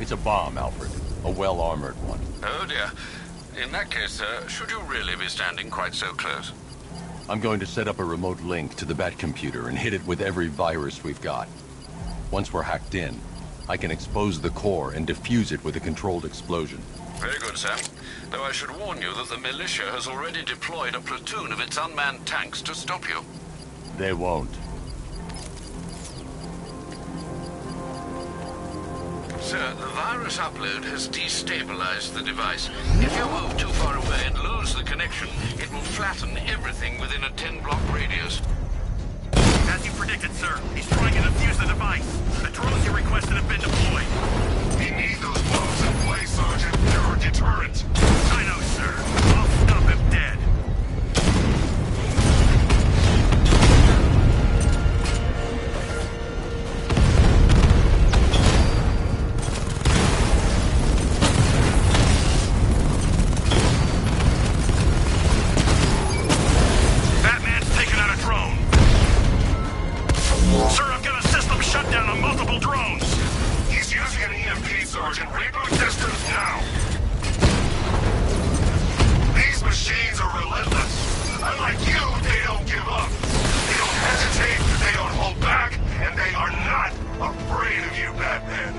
It's a bomb, Alfred. A well-armored one. Oh dear. In that case, sir, should you really be standing quite so close? I'm going to set up a remote link to the Bat computer and hit it with every virus we've got. Once we're hacked in, I can expose the core and defuse it with a controlled explosion. Very good, sir. Though I should warn you that the militia has already deployed a platoon of its unmanned tanks to stop you. They won't. Sir, the virus upload has destabilized the device. If you move too far away and lose the connection, it will flatten everything within a 10-block radius. As you predicted, sir, he's trying to defuse the device. The drones you requested have been deployed. We need those bombs in place, Sergeant. They're a deterrent. I know, sir. I'll stop him dead. Sergeant, reboot systems now! These machines are relentless. Unlike you, they don't give up. They don't hesitate, they don't hold back, and they are not afraid of you, Batman.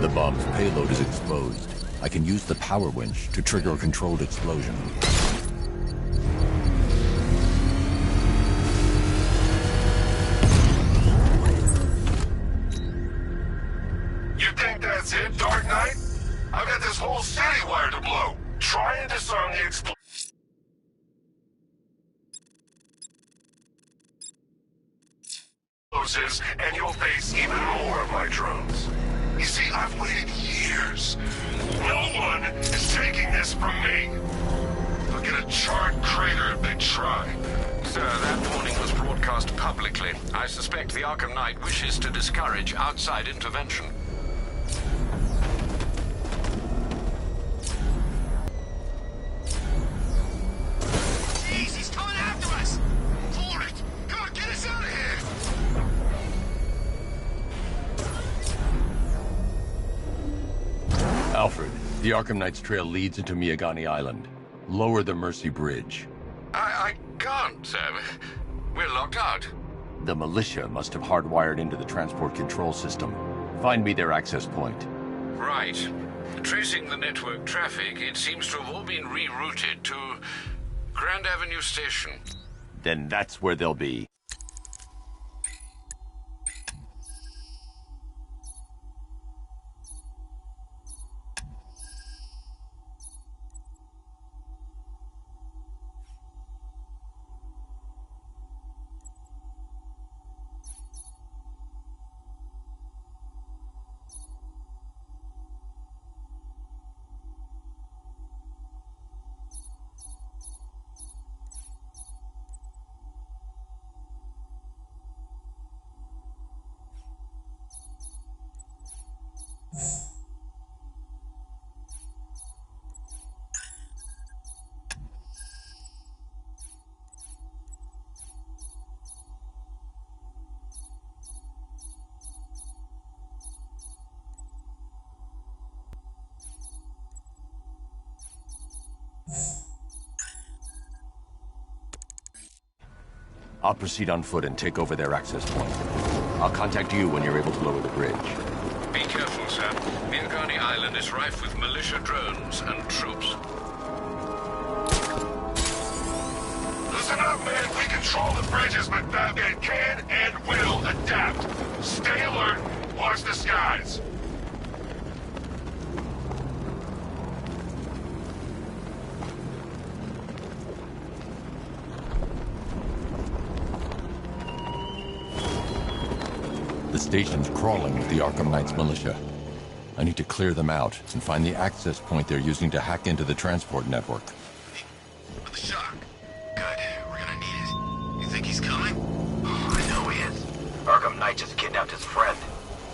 The bomb's payload is exposed. I can use the power winch to trigger a controlled explosion. You think that's it, Dark Knight? I've got this whole city wired to blow. Try and disarm the explosives, and you'll face even more of my drones. You see, I've waited years. No one is taking this from me. Look at a charred crater if they try. Sir, that warning was broadcast publicly. I suspect the Arkham Knight wishes to discourage outside intervention. Jeez, he's coming after us! For it! Come on, get us out of here! Alfred, the Arkham Knight's trail leads into Miagani Island. Lower the Mercy Bridge. I can't, sir. We're locked out. The militia must have hardwired into the transport control system. Find me their access point. Right. Tracing the network traffic, it seems to have all been rerouted to Grand Avenue Station. Then that's where they'll be. I'll proceed on foot and take over their access point. I'll contact you when you're able to lower the bridge. Be careful, sir. Miagani Island is rife with militia drones and troops. Listen up, man. We control the bridges, but Batman can and will adapt. Stay alert. Watch the skies. The station's crawling with the Arkham Knight's militia. I need to clear them out and find the access point they're using to hack into the transport network. With the shock. Good. We're gonna need it. You think he's coming? Oh, I know he is. Arkham Knight just kidnapped his friend.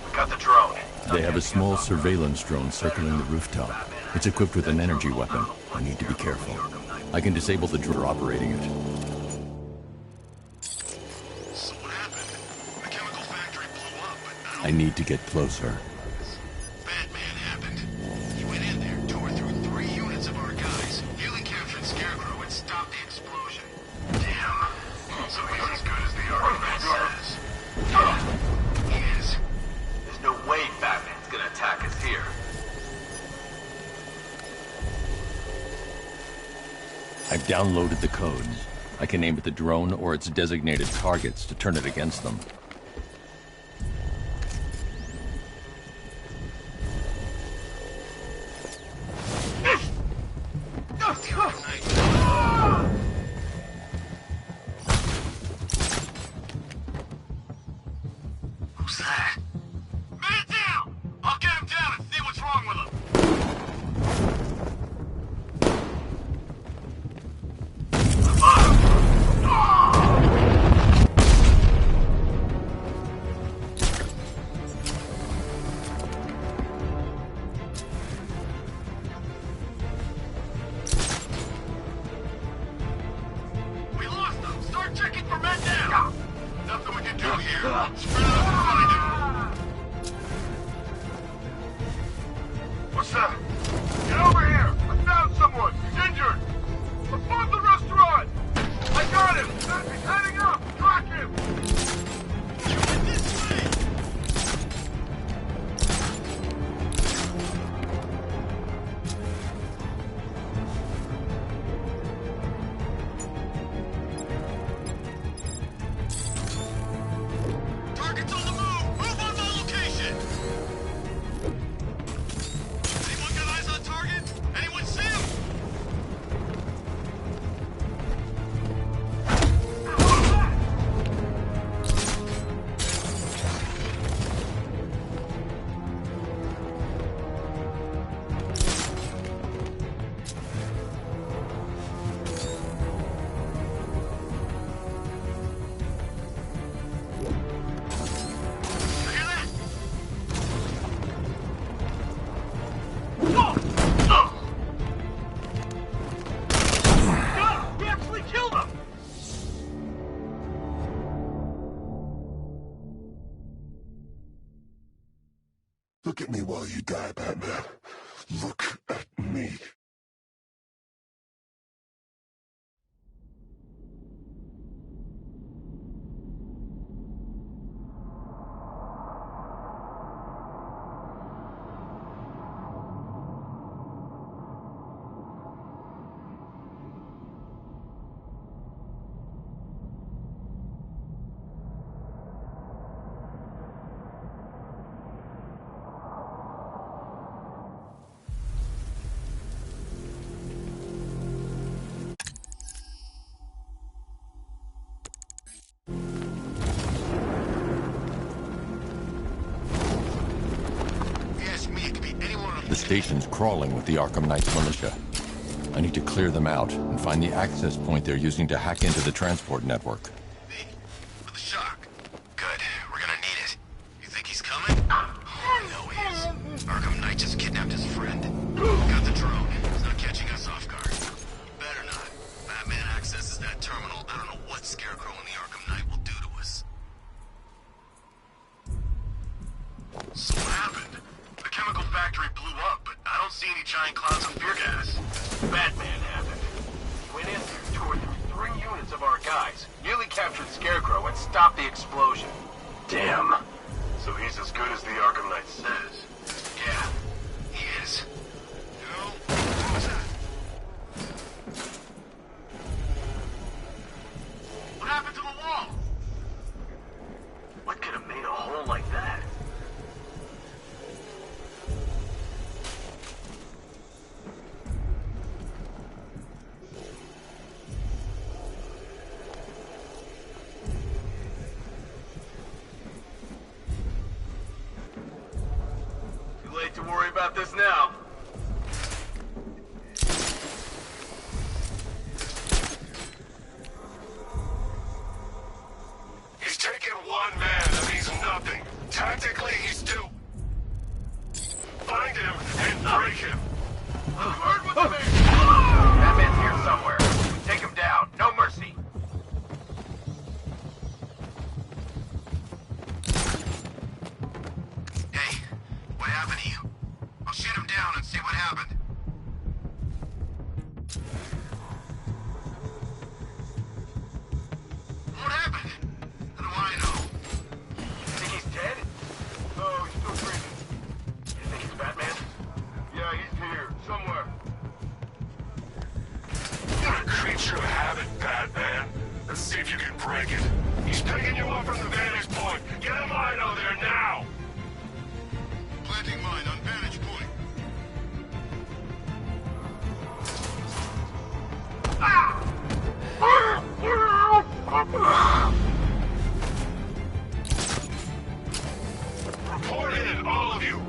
We got the drone. They have a small surveillance drone circling the rooftop. It's equipped with an energy weapon. I need to be careful. I can disable the drone operating it. So what happened? The chemical factory blew up, but I need to get closer. Batman happened. He went in there, tore through 3 units of our guys, nearly captured Scarecrow and stopped the explosion. Damn. So he's as good as the argument says. Yeah, He is. there's no way Batman's gonna attack us here. I've downloaded the codes. I can aim at the drone or its designated targets to turn it against them. Who's that? Man down! I'll get him down and see what's wrong with him. We lost him! Start checking for men down! Nothing we can do here. Spread out and find him. What's that? Get over here! I found someone! He's injured! Above the restaurant! I got him! He's heading up! Track him! This way! Target's on the move! Move on my location! Anyone got eyes on target? Anyone see him? You hear that? God, we actually killed him! Look at me while you die, Batman. Look at me. Yes, me. It could be anyone on The station's crawling with the Arkham Knight's militia. I need to clear them out and find the access point they're using to hack into the transport network. me. For the shock. Good. We're gonna need it. You think he's coming? I know he is. Arkham Knight just kidnapped his friend. Got the drone. He's not catching us off guard. Better not. Batman accesses that terminal. I don't know what Scarecrow and the Arkham Knight will do to us. So what happened? The chemical factory blew up, but I don't see any giant clouds of fear gas. Batman happened. He went in there, tore through 3 units of our guys, nearly captured Scarecrow and stopped the explosion. Damn. So he's as good as the Arkham Knight says. Yeah, he is. You know, what was that? What happened to the wall? What could have made a hole like that? Too late to worry about this now. He's taken one man and he's nothing. Tactically, he's too... break him. Batman's here somewhere. Take him down. No mercy. Hey, what happened to you? I'll shoot him down and see what happened. What happened? How do I know? Think he's dead? No, he's still breathing. You think it's Batman? Yeah, he's here, somewhere. You're a creature of habit, Batman. Let's see if you can break it. He's picking you up from the vantage point. Get a mine out there now! Planting mine on vantage point. Report in, all of you!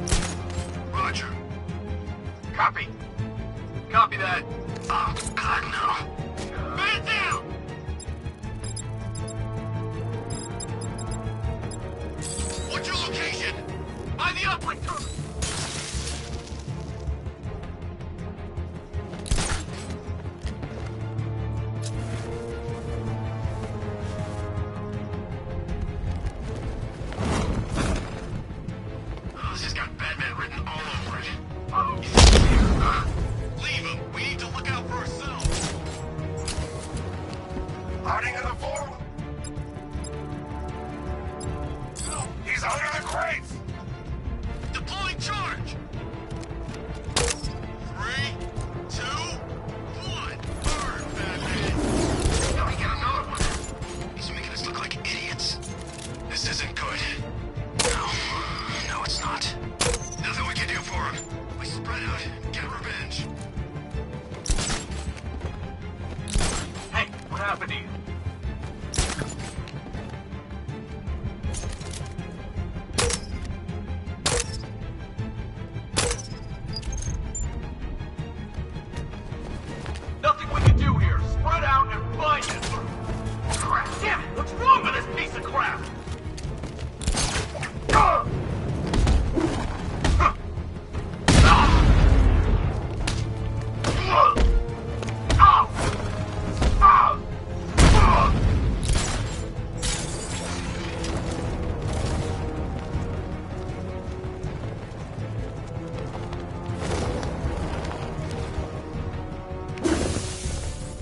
Roger. Copy. Copy that. Oh, God, no. Man down! What's your location? By the uplink tunnel. Oh, this has got Batman written all over it. Leave him. We need to look out for ourselves. Hiding in the form? He's under the crates! Deploying charge. 3, 2, 1. Burn, Batman. Now we get another one. He's making us look like idiots. This isn't good. No, it's not. Nothing we can do for him. We spread out and get revenge. Hey, what happened to you? Nothing we can do here. Spread out and find it. Crap. Damn it. What's wrong with this piece of crap?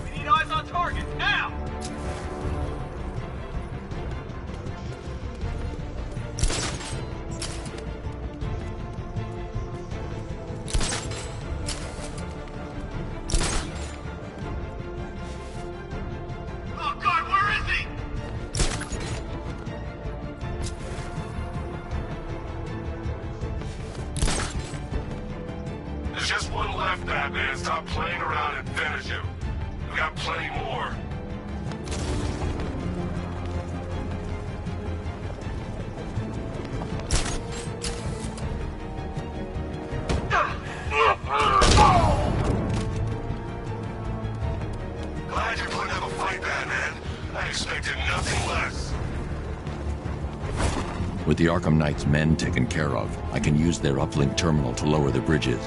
We need eyes on target, now! Oh, God, where is he? There's just one left, Batman. Stop playing around and finish him. We got plenty more. Glad you're going to have a fight, Batman. I expected nothing less. With the Arkham Knight's men taken care of, I can use their uplink terminal to lower the bridges.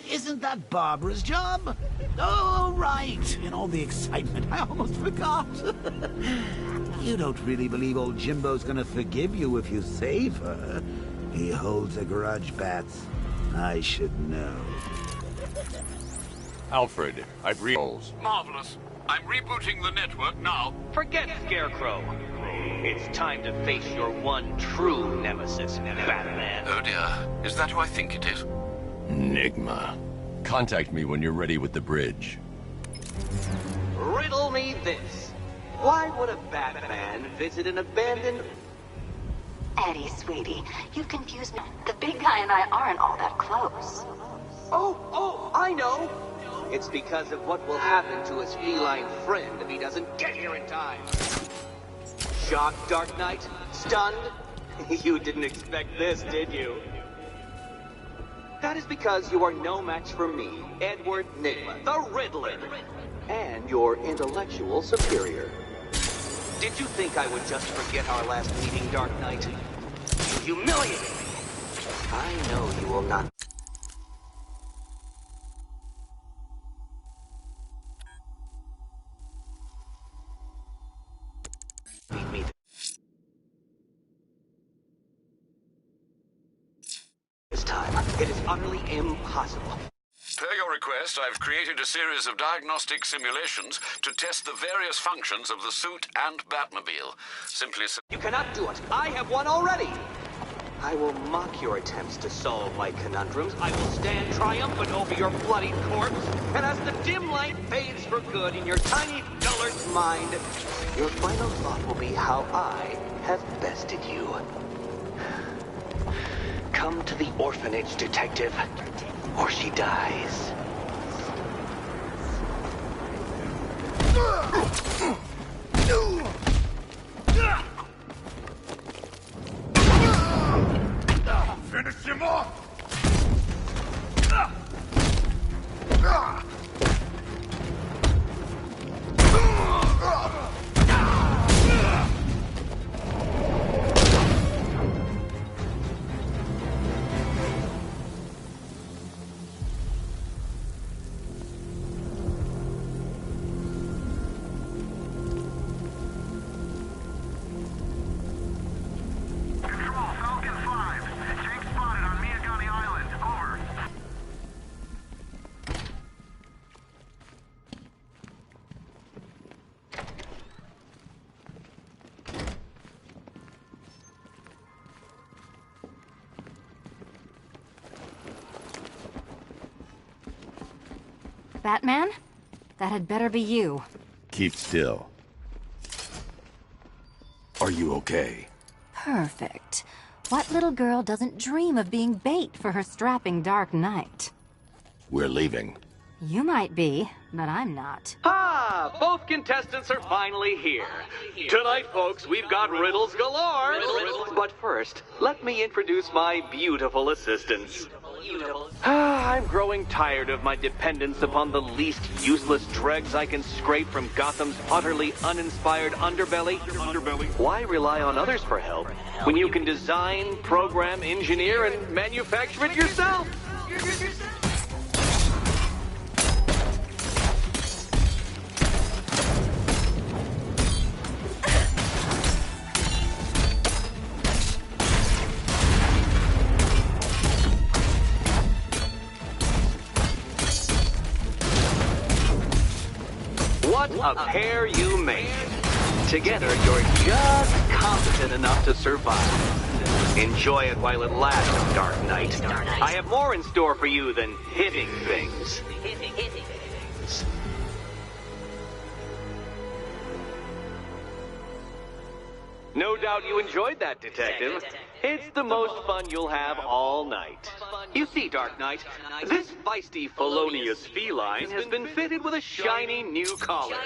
Isn't that Barbara's job? Oh, right. In all the excitement, I almost forgot. You don't really believe old Jimbo's gonna forgive you if you save her. He holds a grudge, Bats. I should know. Alfred, I've re-rolls. Marvelous. I'm rebooting the network now. Forget Scarecrow. It's time to face your one true nemesis, Batman. Oh dear. Is that who I think it is? Enigma. Contact me when you're ready with the bridge. Riddle me this. Why would a Batman visit an abandoned... Eddie, sweetie, you've confused me. The big guy and I aren't all that close. Oh, I know. It's because of what will happen to his feline friend if he doesn't get here in time. Shocked, Dark Knight? Stunned? You didn't expect this, did you? That is because you are no match for me, Edward Nigma, the Riddler, and your intellectual superior. Did you think I would just forget our last meeting, Dark Knight? humiliating me. I know you will not. Beat me this time. It is utterly impossible. Per your request, I've created a series of diagnostic simulations to test the various functions of the suit and Batmobile. Simply You cannot do it. I have one already. I will mock your attempts to solve my conundrums. I will stand triumphant over your bloody corpse. And as the dim light fades for good in your tiny dullard's mind, your final thought will be how I have bested you. Come to the orphanage, detective, or she dies. Finish him off! Batman? That had better be you. Keep still. Are you okay? Perfect. What little girl doesn't dream of being bait for her strapping Dark Knight? We're leaving. You might be, but I'm not. Ah, both contestants are finally here. Tonight, folks, we've got riddles galore. But first, let me introduce my beautiful assistants. I'm growing tired of my dependence upon the least useless dregs I can scrape from Gotham's utterly uninspired underbelly. Why rely on others for help when you can design, program, engineer, and manufacture it yourself? What a pair you make. Together, you're just competent enough to survive. Enjoy it while it lasts, Dark Knight. I have more in store for you than hitting things. No doubt you enjoyed that, Detective. It's the most fun you'll have all night. You see, Dark Knight, this feisty, felonious feline has been fitted with a shiny new collar.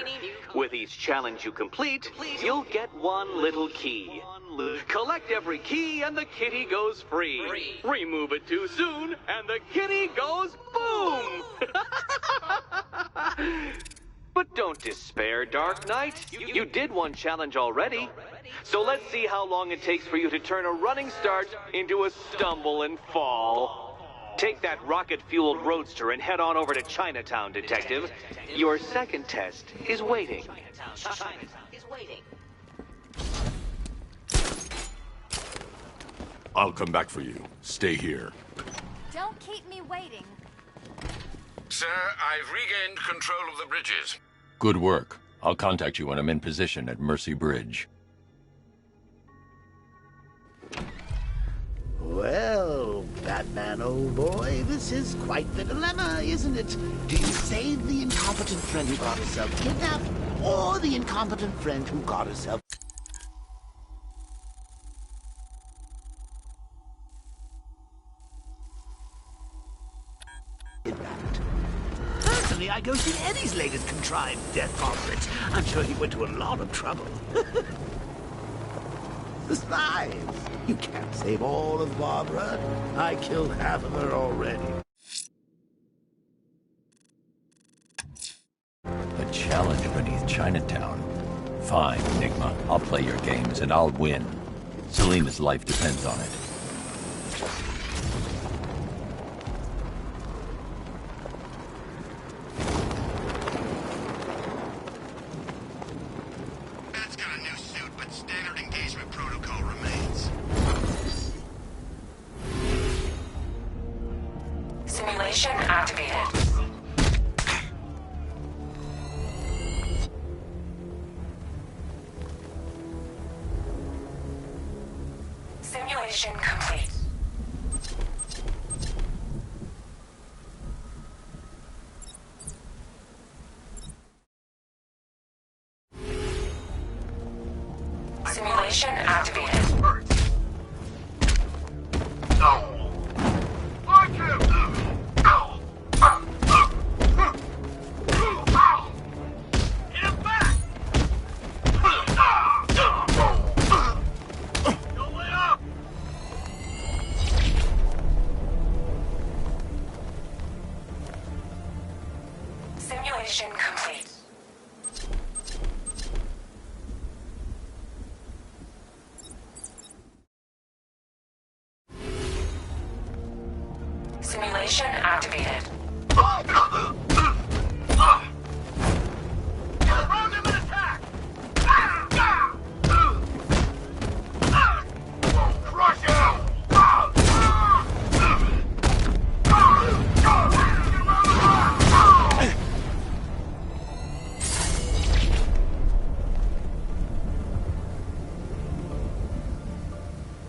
With each challenge you complete, you'll get one little key. Collect every key and the kitty goes free. Remove it too soon and the kitty goes boom! But don't despair, Dark Knight. You did one challenge already. So let's see how long it takes for you to turn a running start into a stumble and fall. Take that rocket-fueled roadster and head on over to Chinatown, Detective. Your second test is waiting. I'll come back for you. Stay here. Don't keep me waiting. Sir, I've regained control of the bridges. Good work. I'll contact you when I'm in position at Mercy Bridge. Well, Batman, old boy, this is quite the dilemma, isn't it? Do you save the incompetent friend who got herself kidnapped, or the incompetent friend who got herself... kidnapped? Personally, I go see Eddie's latest contrived death conference. I'm sure he went to a lot of trouble. Besides, you can't save all of Barbara. I killed half of her already. A challenge beneath Chinatown. Fine, Enigma. I'll play your games and I'll win. Selena's life depends on it. Matt's got a new suit, but standard engagement protocol remains. Simulation activated. Simulation complete. Simulation activated. Simulation complete. Simulation activated.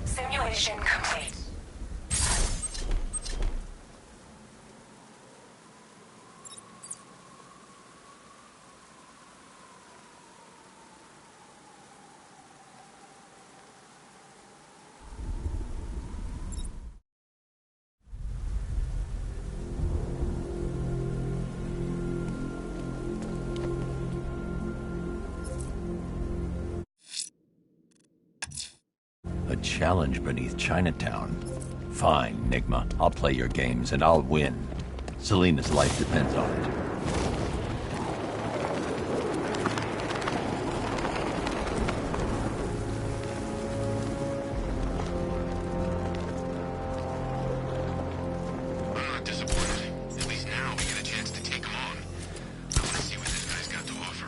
Simulation complete. A challenge beneath Chinatown. Fine, Nigma. I'll play your games and I'll win. Selena's life depends on it. I'm not disappointed. At least now we get a chance to take him on. I want to see what this guy's got to offer.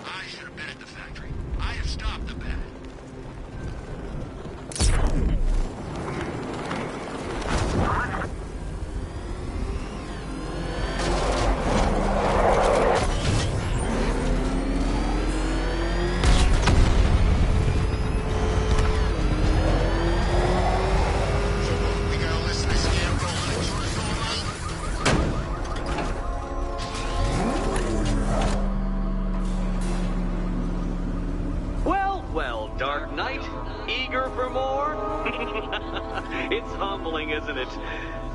I should have been at the factory. I have stopped the bad. We gotta listen to Scarecrow and what's going on. Well, well, Dark Knight, eager for more? It's humbling, isn't it?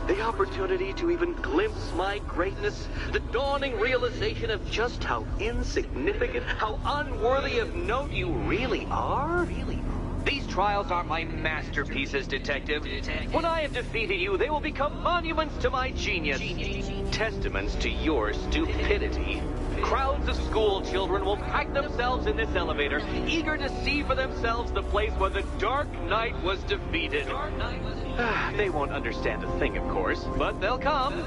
The opportunity to even glimpse my greatness, the dawning realization of just how insignificant, how unworthy of note you really are. These trials are my masterpieces, Detective. When I have defeated you, they will become monuments to my genius, testaments to your stupidity. Crowds of school children will pack themselves in this elevator, eager to see for themselves the place where the Dark Knight was defeated. They won't understand a thing, of course, but they'll come.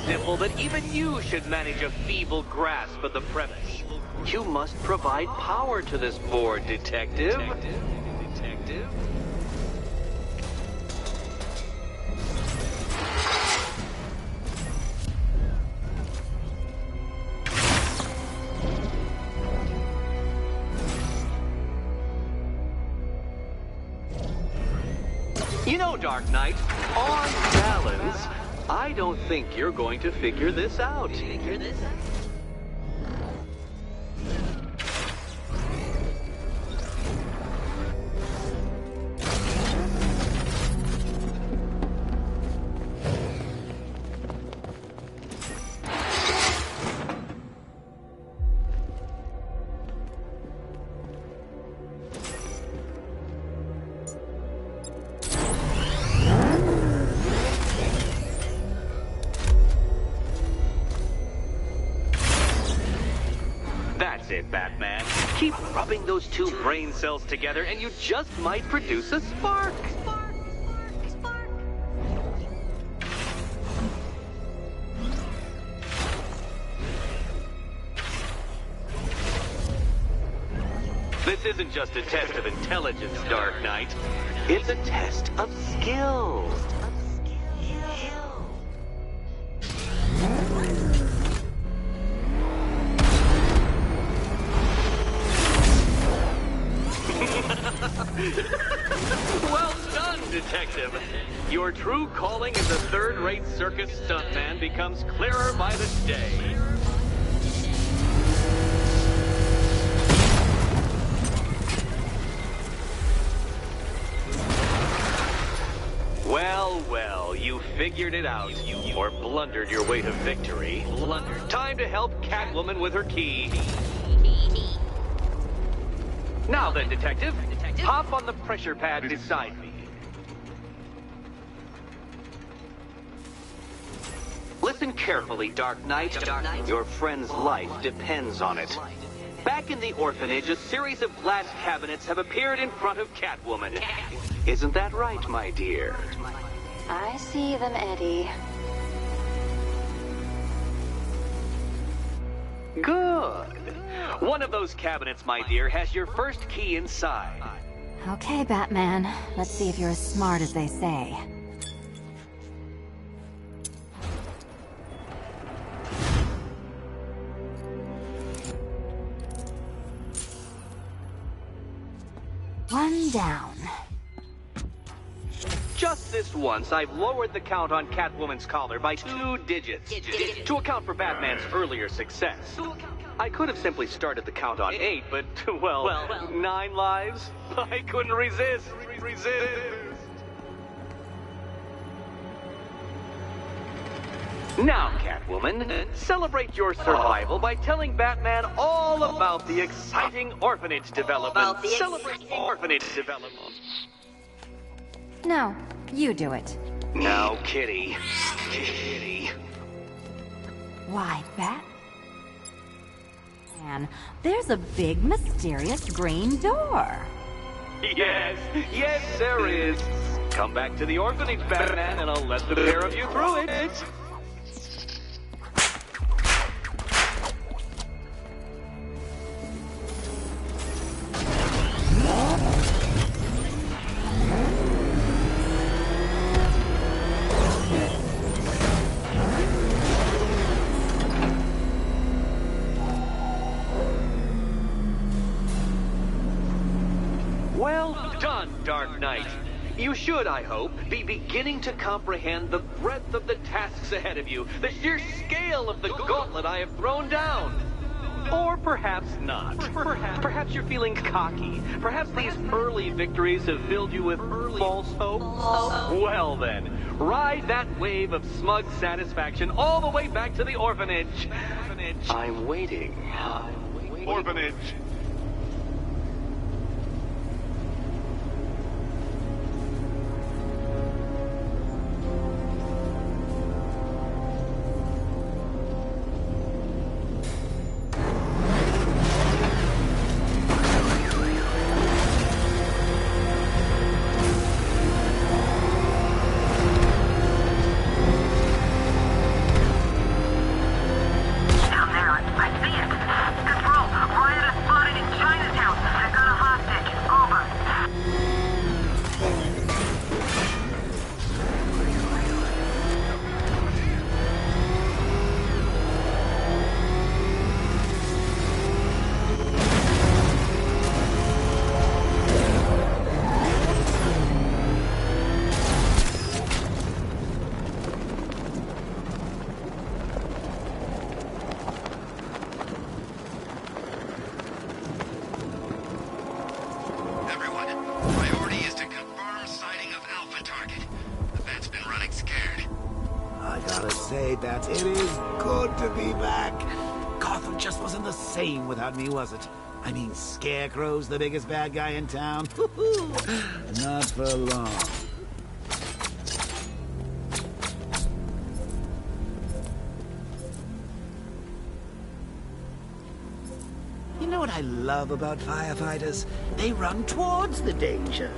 Simple that even you should manage a feeble grasp of the premise. You must provide power to this board, Detective. You know, Dark Knight, on balance, I don't think you're going to figure this out. That's it, Batman. Keep rubbing those two brain cells together and you just might produce a spark. This isn't just a test of intelligence, Dark Knight. It's a test of skill. Well done, Detective. Your true calling as a third-rate circus stuntman becomes clearer by the day. Well, you figured it out. Or blundered your way to victory. Time to help Catwoman with her key. Now then, Detective, hop on the pressure pad beside me. Listen carefully, Dark Knight. Your friend's life depends on it. Back in the orphanage, a series of glass cabinets have appeared in front of Catwoman. Isn't that right, my dear? I see them, Eddie. Good. One of those cabinets, my dear, has your first key inside. Okay, Batman. Let's see if you're as smart as they say. One down. Just this once, I've lowered the count on Catwoman's collar by 2 digits to account for Batman's earlier success. I could have simply started the count on 8, but, well, 9 lives? I couldn't resist. Now, Catwoman, celebrate your survival by telling Batman all about the exciting orphanage development. Celebrate orphanage development. No, you do it. Now, Kitty. Why, Batman, there's a big, mysterious green door. Yes, there is. Come back to the orphanage, Batman, and I'll let the pair of you through it. Well done, Dark Knight. You should, I hope, be beginning to comprehend the breadth of the tasks ahead of you, the sheer scale of the gauntlet I have thrown down. Or perhaps not. Perhaps you're feeling cocky. Perhaps these early victories have filled you with false hope. Well then, ride that wave of smug satisfaction all the way back to the orphanage. I'm waiting. Orphanage. Down there, I see it. Control, riot is spotted. say, Bats. It is good to be back. Gotham just wasn't the same without me, was it? I mean, Scarecrow's the biggest bad guy in town. Not for long. You know what I love about firefighters? They run towards the danger.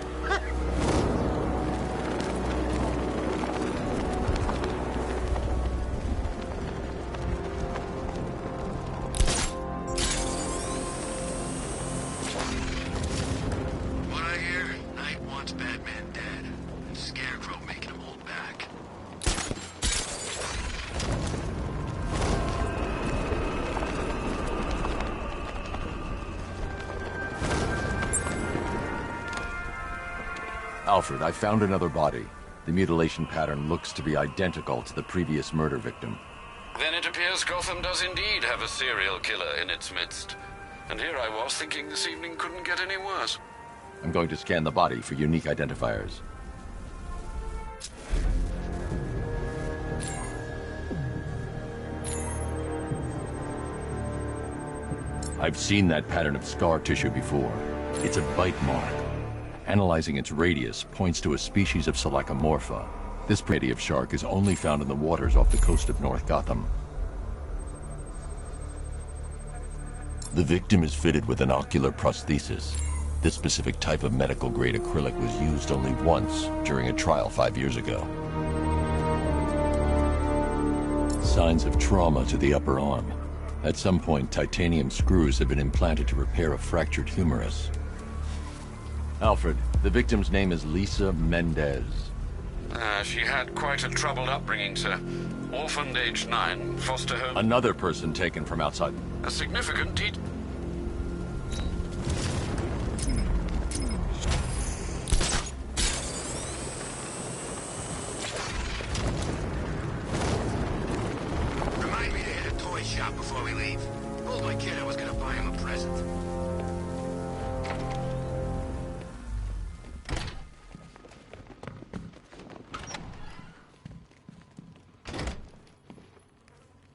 What I hear, Knight wants Batman dead. And Scarecrow making him hold back. Alfred, I found another body. The mutilation pattern looks to be identical to the previous murder victim. Then it appears Gotham does indeed have a serial killer in its midst. And here I was thinking this evening couldn't get any worse. I'm going to scan the body for unique identifiers. I've seen that pattern of scar tissue before. It's a bite mark. Analyzing its radius points to a species of Selachomorpha. This variety of shark is only found in the waters off the coast of North Gotham. The victim is fitted with an ocular prosthesis. This specific type of medical-grade acrylic was used only once during a trial 5 years ago. Signs of trauma to the upper arm. At some point, titanium screws have been implanted to repair a fractured humerus. Alfred, the victim's name is Lisa Mendez. She had quite a troubled upbringing, sir. Orphaned aged 9, foster home... Another person taken from outside. A significant detail. Remind me to hit a toy shop before we leave. Told my kid I was gonna buy him a present.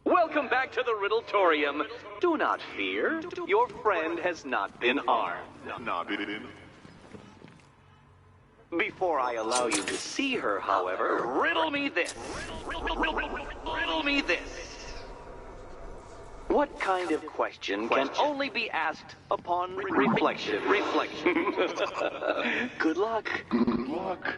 Welcome back to the Riddletorium. Do not fear. Your friend has not been harmed. Before I allow you to see her, however, riddle me this. Riddle me this. What kind of question can only be asked upon reflection? Good luck. Good luck.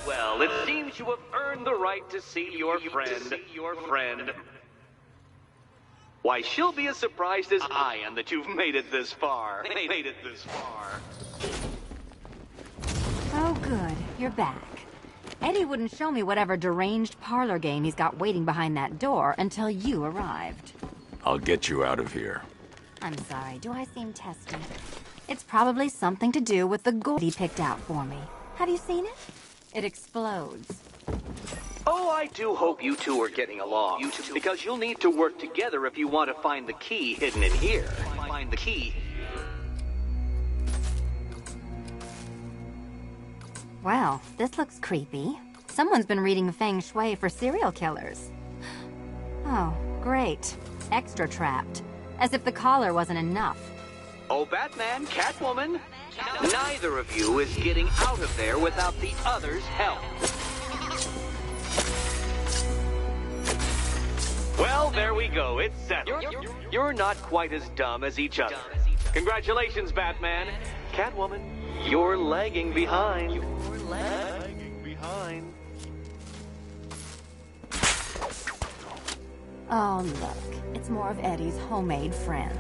Well, it seems you have earned the right to see your friend. Why, she'll be as surprised as I am that you've made it this far. Oh, good. You're back. Eddie wouldn't show me whatever deranged parlor game he's got waiting behind that door until you arrived. I'll get you out of here. I'm sorry, do I seem testy? It's probably something to do with the gold he picked out for me. Have you seen it? It explodes. Oh, I do hope you two are getting along. Because you'll need to work together if you want to find the key hidden in here. Find the key. Well, this looks creepy. Someone's been reading Feng Shui for serial killers. Oh, great. Extra trapped. As if the collar wasn't enough. Oh, Batman, Catwoman, neither of you is getting out of there without the other's help. Well, there we go. It's settled. You're not quite as dumb as each other. Congratulations, Batman. Catwoman, you're lagging behind. Oh, look. It's more of Eddie's homemade friends.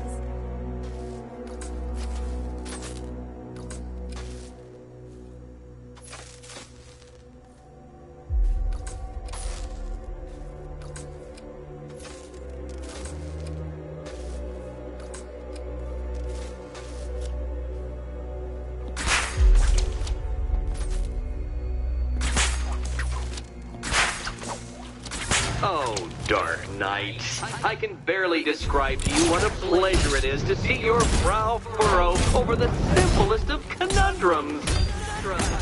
Oh, Dark Knight. I can barely describe to you what a pleasure it is to see your brow furrow over the simplest of conundrums.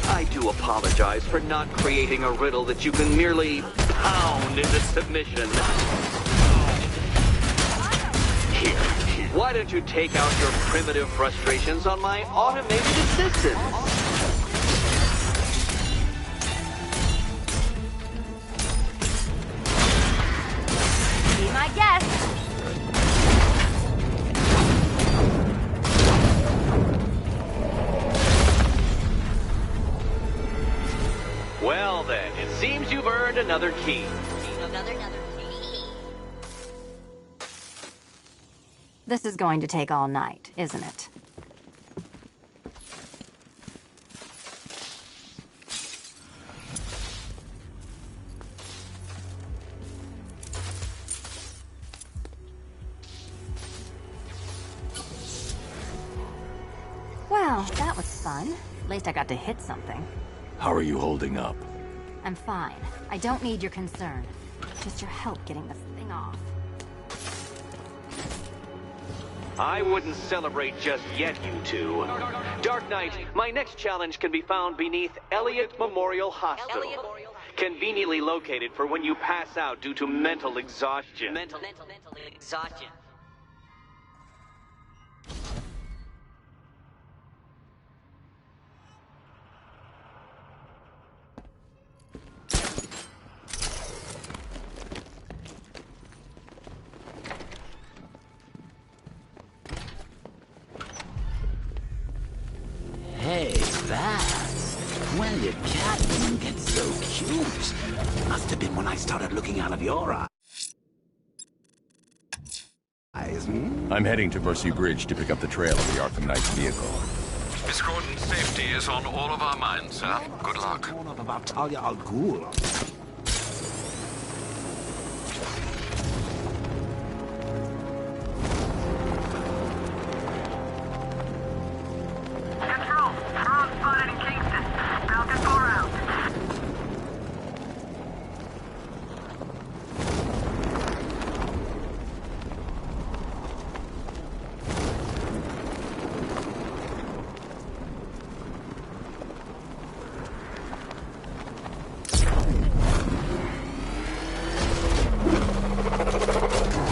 I do apologize for not creating a riddle that you can merely pound into submission. Here, why don't you take out your primitive frustrations on my automated assistant? My guess. Well then, it seems you've earned another key. Another key. This is going to take all night, isn't it? Well, that was fun. At least I got to hit something. How are you holding up? I'm fine. I don't need your concern. Just your help getting this thing off. I wouldn't celebrate just yet, you two. Dark Knight, my next challenge can be found beneath Elliott Memorial Hospital. Conveniently located for when you pass out due to mental exhaustion. Mental exhaustion. Hey, Baz. When did Catwoman get so cute? Must have been when I started looking out of your eyes, hmm? I'm heading to Mercy Bridge to pick up the trail of the Arkham Knight's vehicle. Miss Gordon's safety is on all of our minds, sir. Good luck. Torn up about Talia al Ghul.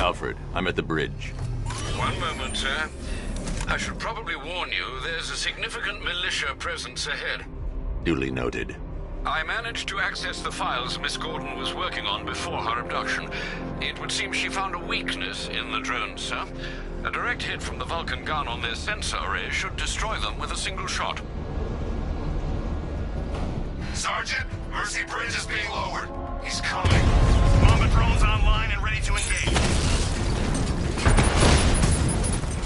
Alfred, I'm at the bridge. One moment, sir. I should probably warn you, there's a significant militia presence ahead. Duly noted. I managed to access the files Miss Gordon was working on before her abduction. It would seem she found a weakness in the drones, sir. A direct hit from the Vulcan gun on their sensor array should destroy them with a single shot. Sergeant, Mercy Bridge is being lowered. He's coming. Mama drones online and ready to engage.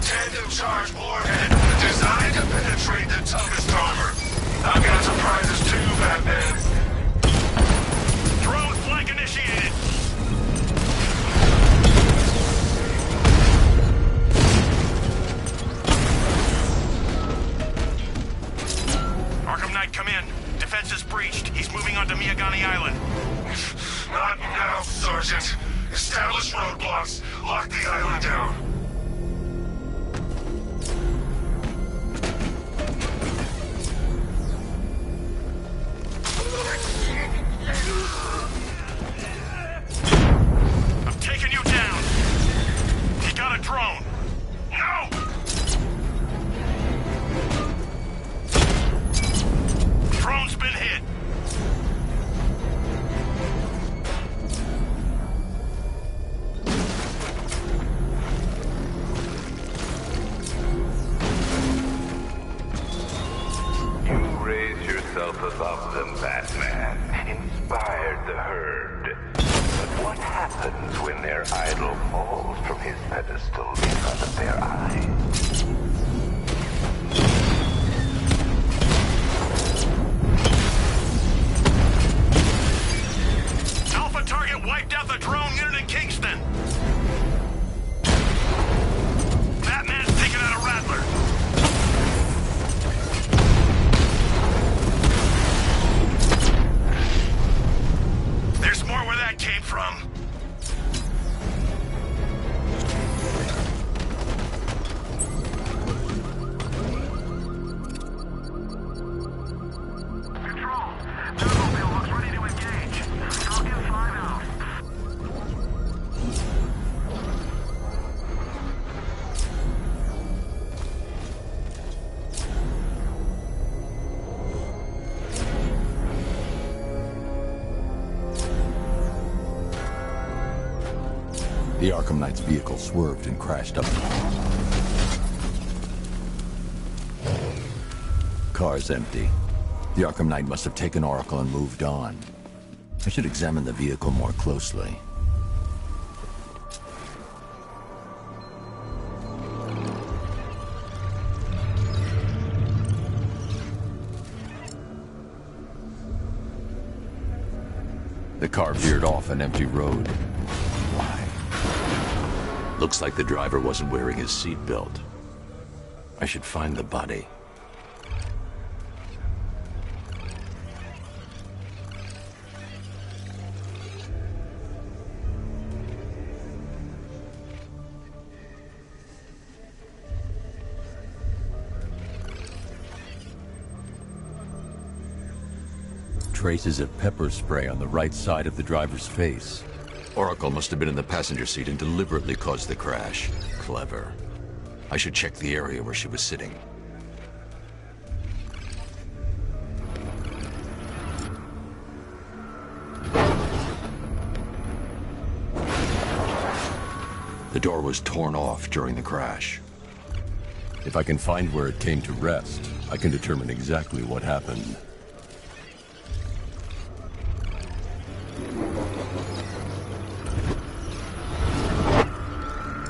Tandem charge warhead, designed to penetrate the toughest armor. I've got surprises too, Batman. Drone flank initiated. Arkham Knight, come in. Defense is breached. He's moving onto Miyagani Island. Not now, Sergeant. Establish roadblocks. Lock the island down. I'm taking you down. He got a drone. No! Drone's been hit. yourself above them, Batman. Inspired the herd. But what happens when their idol falls from his pedestal in front of their eyes? Alpha target wiped out the drone unit in Kingston. Batman's taking out a Rattler. There's more where that came from. The Arkham Knight's vehicle swerved and crashed up. Car's empty. The Arkham Knight must have taken Oracle and moved on. I should examine the vehicle more closely. The car veered off an empty road. Looks like the driver wasn't wearing his seatbelt. I should find the body. Traces of pepper spray on the right side of the driver's face. Oracle must have been in the passenger seat and deliberately caused the crash. Clever. I should check the area where she was sitting. The door was torn off during the crash. If I can find where it came to rest, I can determine exactly what happened.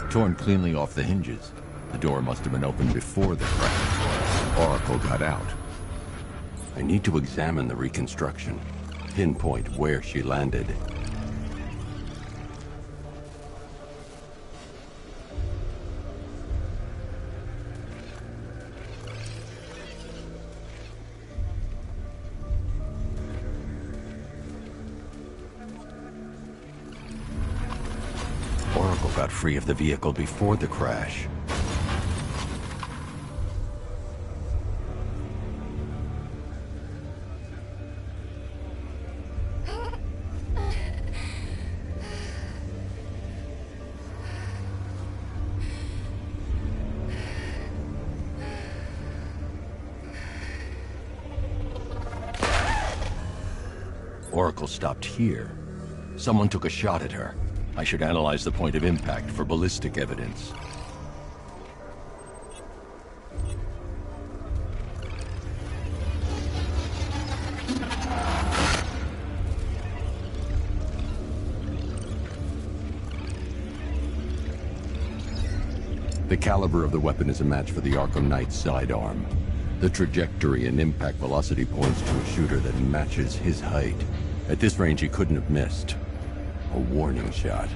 Torn cleanly off the hinges. The door must have been opened before the crash. Oracle got out. I need to examine the reconstruction, pinpoint where she landed. Oracle got free of the vehicle before the crash. Oracle stopped here. Someone took a shot at her. I should analyze the point of impact for ballistic evidence. The caliber of the weapon is a match for the Arkham Knight's sidearm. The trajectory and impact velocity points to a shooter that matches his height. At this range, he couldn't have missed. A warning shot.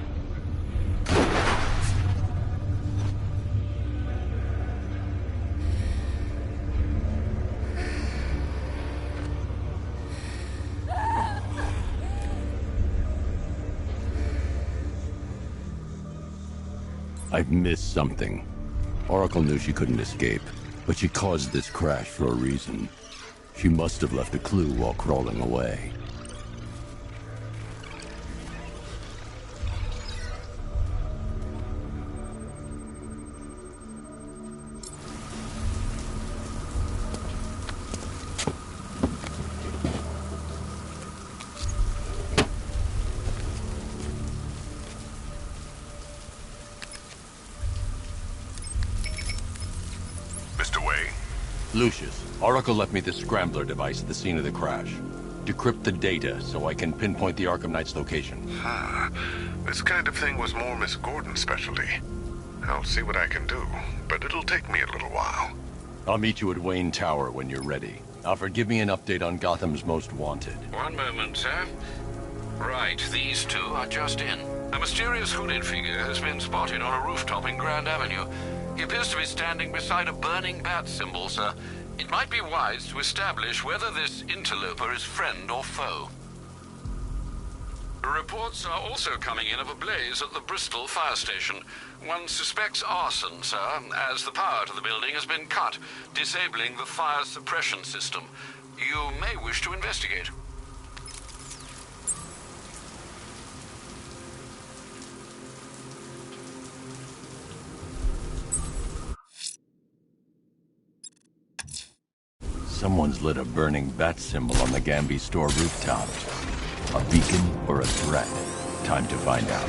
I've missed something. Oracle knew she couldn't escape, but she caused this crash for a reason. She must have left a clue while crawling away. Lucius, Oracle left me the scrambler device at the scene of the crash. Decrypt the data so I can pinpoint the Arkham Knight's location. This kind of thing was more Miss Gordon's specialty. I'll see what I can do, but it'll take me a little while. I'll meet you at Wayne Tower when you're ready. Alfred, give me an update on Gotham's Most Wanted. One moment, sir. Right, these two are just in. A mysterious hooded figure has been spotted on a rooftop in Grand Avenue. He appears to be standing beside a burning bat symbol, sir. It might be wise to establish whether this interloper is friend or foe. Reports are also coming in of a blaze at the Bristol fire station. One suspects arson, sir, as the power to the building has been cut, disabling the fire suppression system. You may wish to investigate. Someone's lit a burning bat symbol on the Gamby store rooftop. A beacon or a threat? Time to find out.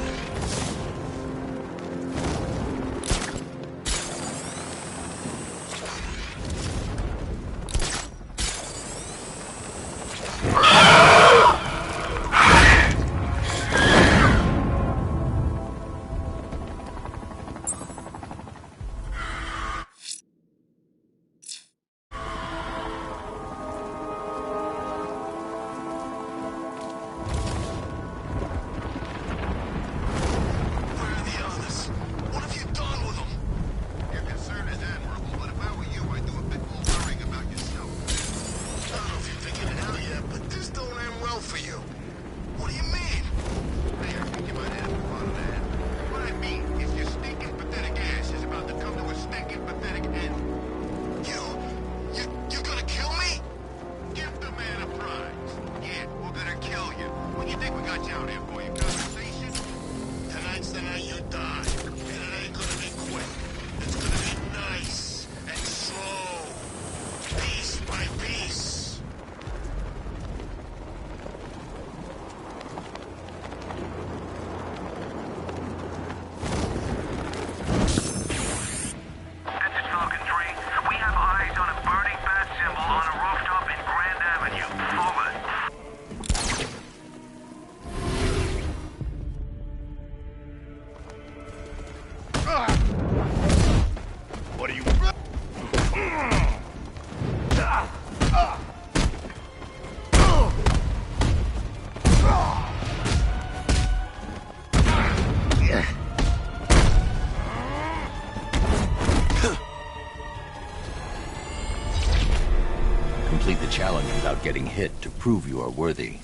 Challenge without getting hit to prove you are worthy.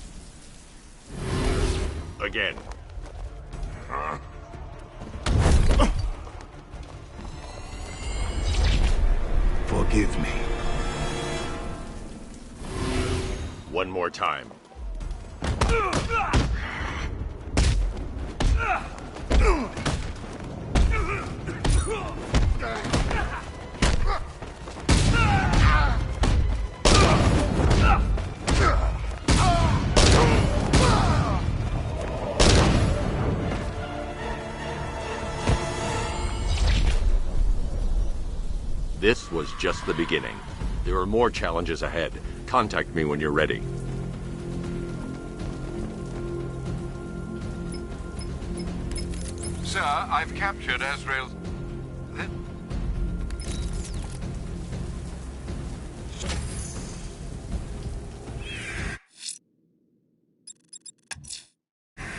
Again. Forgive me. One more time. This was just the beginning. There are more challenges ahead. Contact me when you're ready. Sir, I've captured Azrael's...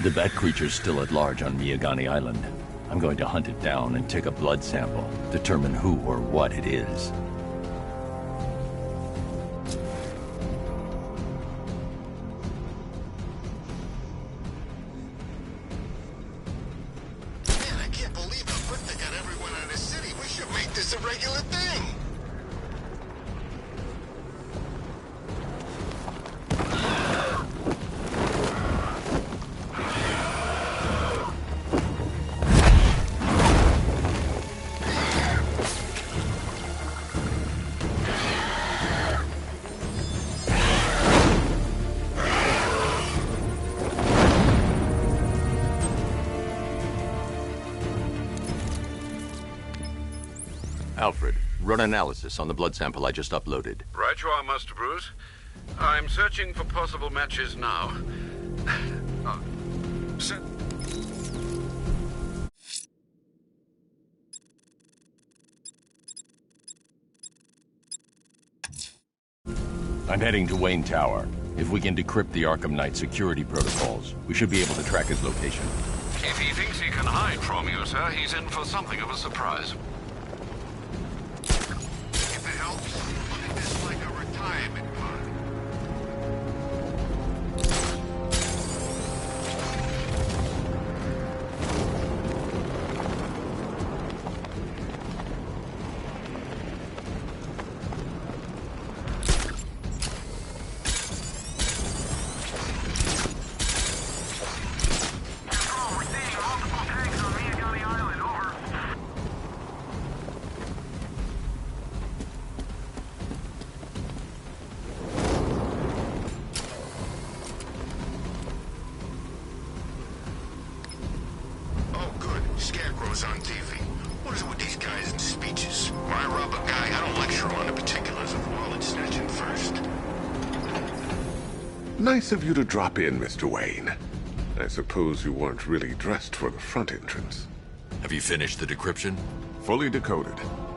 The bat creature's still at large on Miyagani Island. I'm going to hunt it down and take a blood sample, determine who or what it is. Man, I can't believe how quick they got everyone out of the city. We should make this a regular thing. Alfred, Run analysis on the blood sample I just uploaded. Right you are, Master Bruce. I'm searching for possible matches now. Set. I'm heading to Wayne Tower. If we can decrypt the Arkham Knight security protocols, we should be able to track his location. If he thinks he can hide from you, sir, he's in for something of a surprise. If it helps, look at this like a retirement fund. Scarecrow's on TV. What is it with these guys and speeches? When I rob a guy, I don't lecture on the particulars of wallet snatching first. Nice of you to drop in, Mr. Wayne. I suppose you weren't really dressed for the front entrance. Have you finished the decryption? Fully decoded.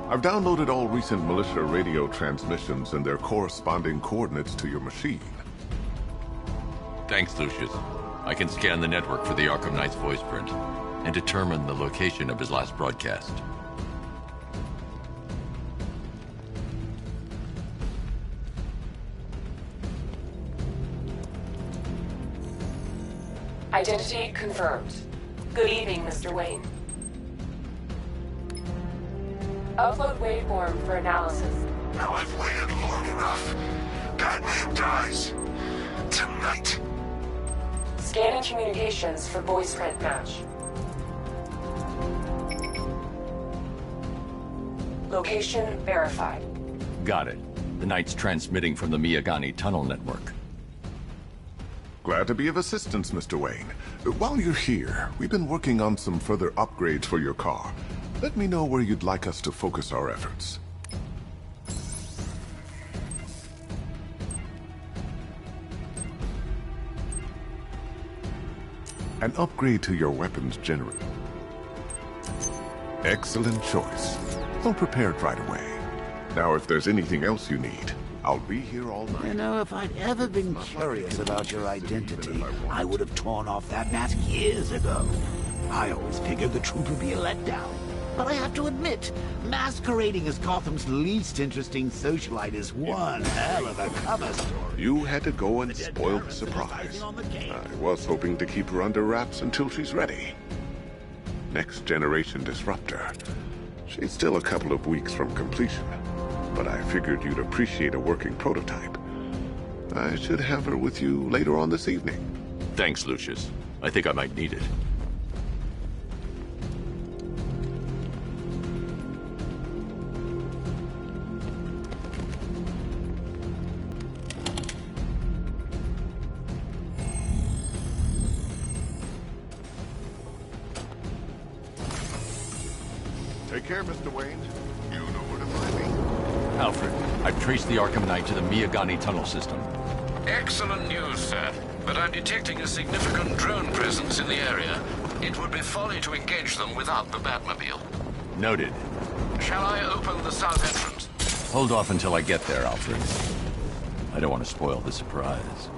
I've downloaded all recent militia radio transmissions and their corresponding coordinates to your machine. Thanks, Lucius. I can scan the network for the Arkham Knight's voice print and determine the location of his last broadcast. Identity confirmed. Good evening, Mr. Wayne. Upload waveform for analysis. Now I've waited long enough. Batman dies. Tonight. Scanning communications for voice print match. Location verified. Got it. The Knight's transmitting from the Miyagani tunnel network. Glad to be of assistance, Mr. Wayne. While you're here, we've been working on some further upgrades for your car. Let me know where you'd like us to focus our efforts. An upgrade to your weapons generator. Excellent choice. I'll prepare it right away. Now, if there's anything else you need, I'll be here all night. You know, if I'd ever been curious about your identity, I would have torn off that mask years ago. I always figured the truth would be a letdown. But I have to admit, masquerading as Gotham's least interesting socialite is one hell of a cover story. You had to go and spoil the surprise. I was hoping to keep her under wraps until she's ready. Next generation disruptor. She's still a couple of weeks from completion, but I figured you'd appreciate a working prototype. I should have her with you later on this evening. Thanks, Lucius. I think I might need it. Take care, Mr. Wayne. You know where to find me. Alfred, I've traced the Arkham Knight to the Miyagani tunnel system. Excellent news, sir. But I'm detecting a significant drone presence in the area. It would be folly to engage them without the Batmobile. Noted. Shall I open the south entrance? Hold off until I get there, Alfred. I don't want to spoil the surprise.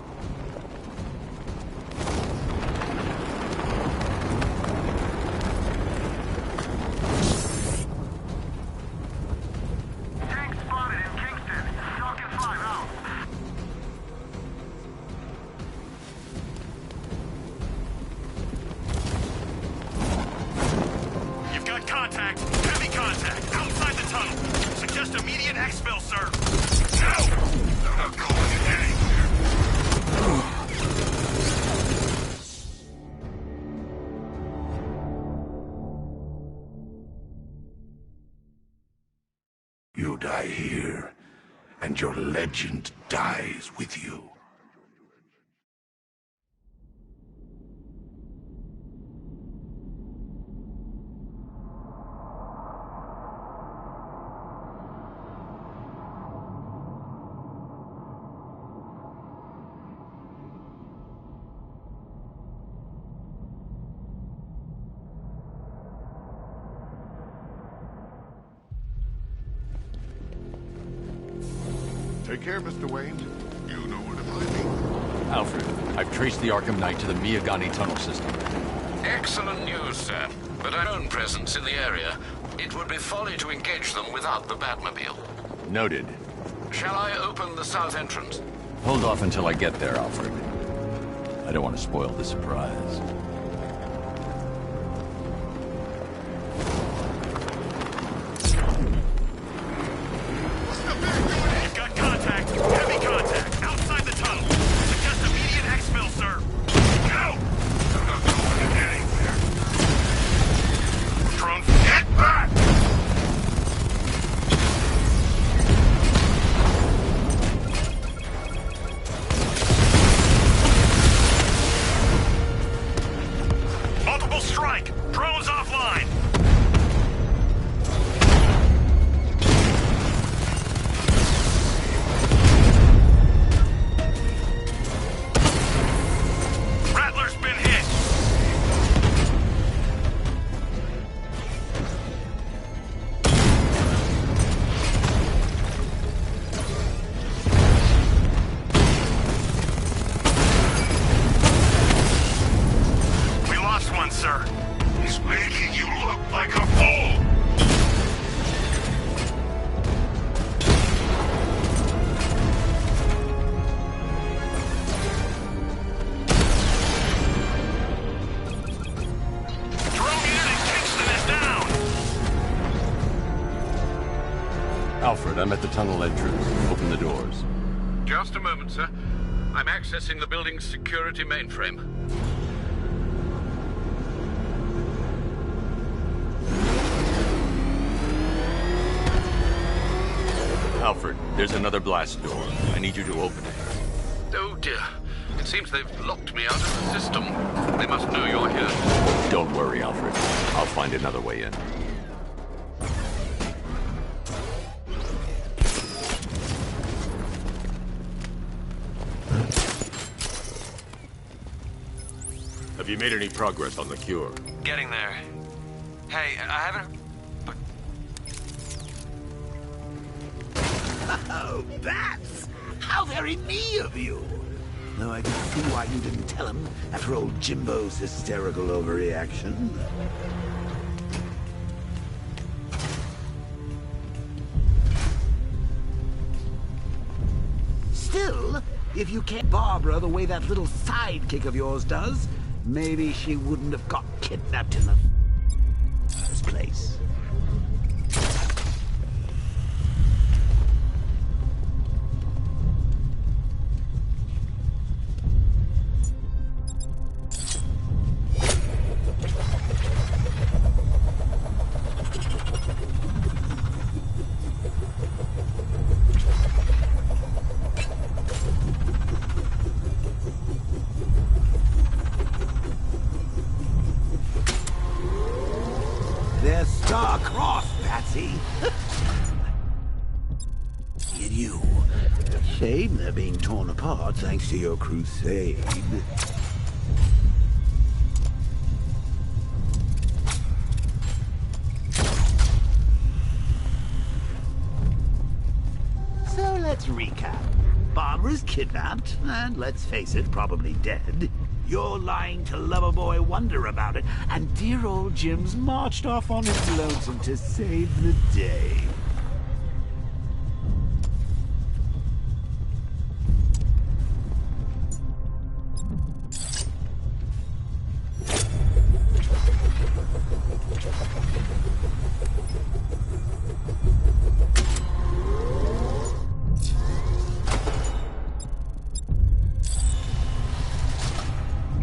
Contact! Heavy contact! Outside the tunnel! Suggest immediate exfil, sir! No! I'm not going anywhere! You die here, and your legend dies with you. Take care, Mr. Wayne. You know where to find me. Alfred, I've traced the Arkham Knight to the Miyagani tunnel system. Excellent news, sir. But our own presence in the area, it would be folly to engage them without the Batmobile. Noted. Shall I open the south entrance? Hold off until I get there, Alfred. I don't want to spoil the surprise. We've got contact. Heavy contact. Outside the tunnel. Suggest immediate exfil, sir. Go! I'm not going anywhere. Drone, get back! Multiple strike. Drones offline. Rattler's been hit. We lost one, sir. He's making you look like a fool. Drone unit Kingston is down. Alfred, I'm at the tunnel entrance. Open the doors. Just a moment, sir. I'm accessing the building's security mainframe. Alfred, there's another blast door. I need you to open it. Oh dear. It seems they've locked me out of the system. They must know you're here. Don't worry, Alfred. I'll find another way in. Have you made any progress on the cure? Getting there. Hey, I haven't... Oh, bats! How very me of you! Though I can see why you didn't tell him after old Jimbo's hysterical overreaction. Still, if you can't Barbara the way that little sidekick of yours does, maybe she wouldn't have got kidnapped in the first place. They're star-crossed, Patsy. And you. Shame they're being torn apart thanks to your crusade. So let's recap. Barbara's kidnapped, and let's face it, probably dead. You're lying to Loverboy Wonder about it, and dear old Jim's marched off on his lonesome to save the day.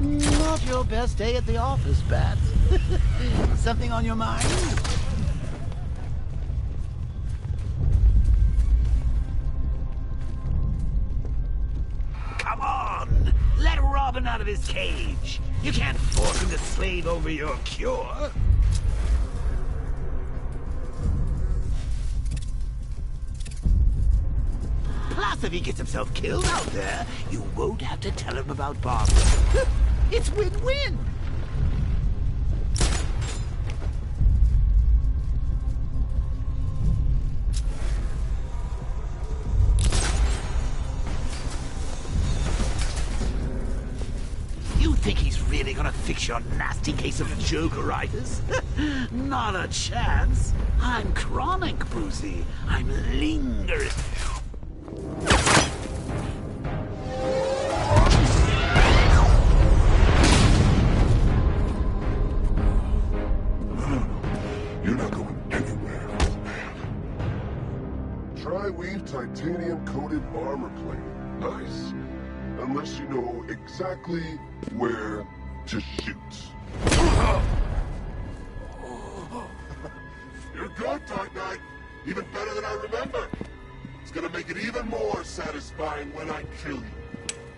Not your best day at the office, Bats. Something on your mind? Come on! Let Robin out of his cage! You can't force him to slave over your cure! Plus, if he gets himself killed out there, you won't have to tell him about Barbara. It's win-win! fix your nasty case of jokeritis? Not a chance. I'm chronic, Brucey. I'm lingering. You're not going anywhere, old man. Tri-weave titanium-coated armor plate. Nice. Unless you know exactly where to shoot. You're good, Dark Knight. Even better than I remember. It's gonna make it even more satisfying when I kill you.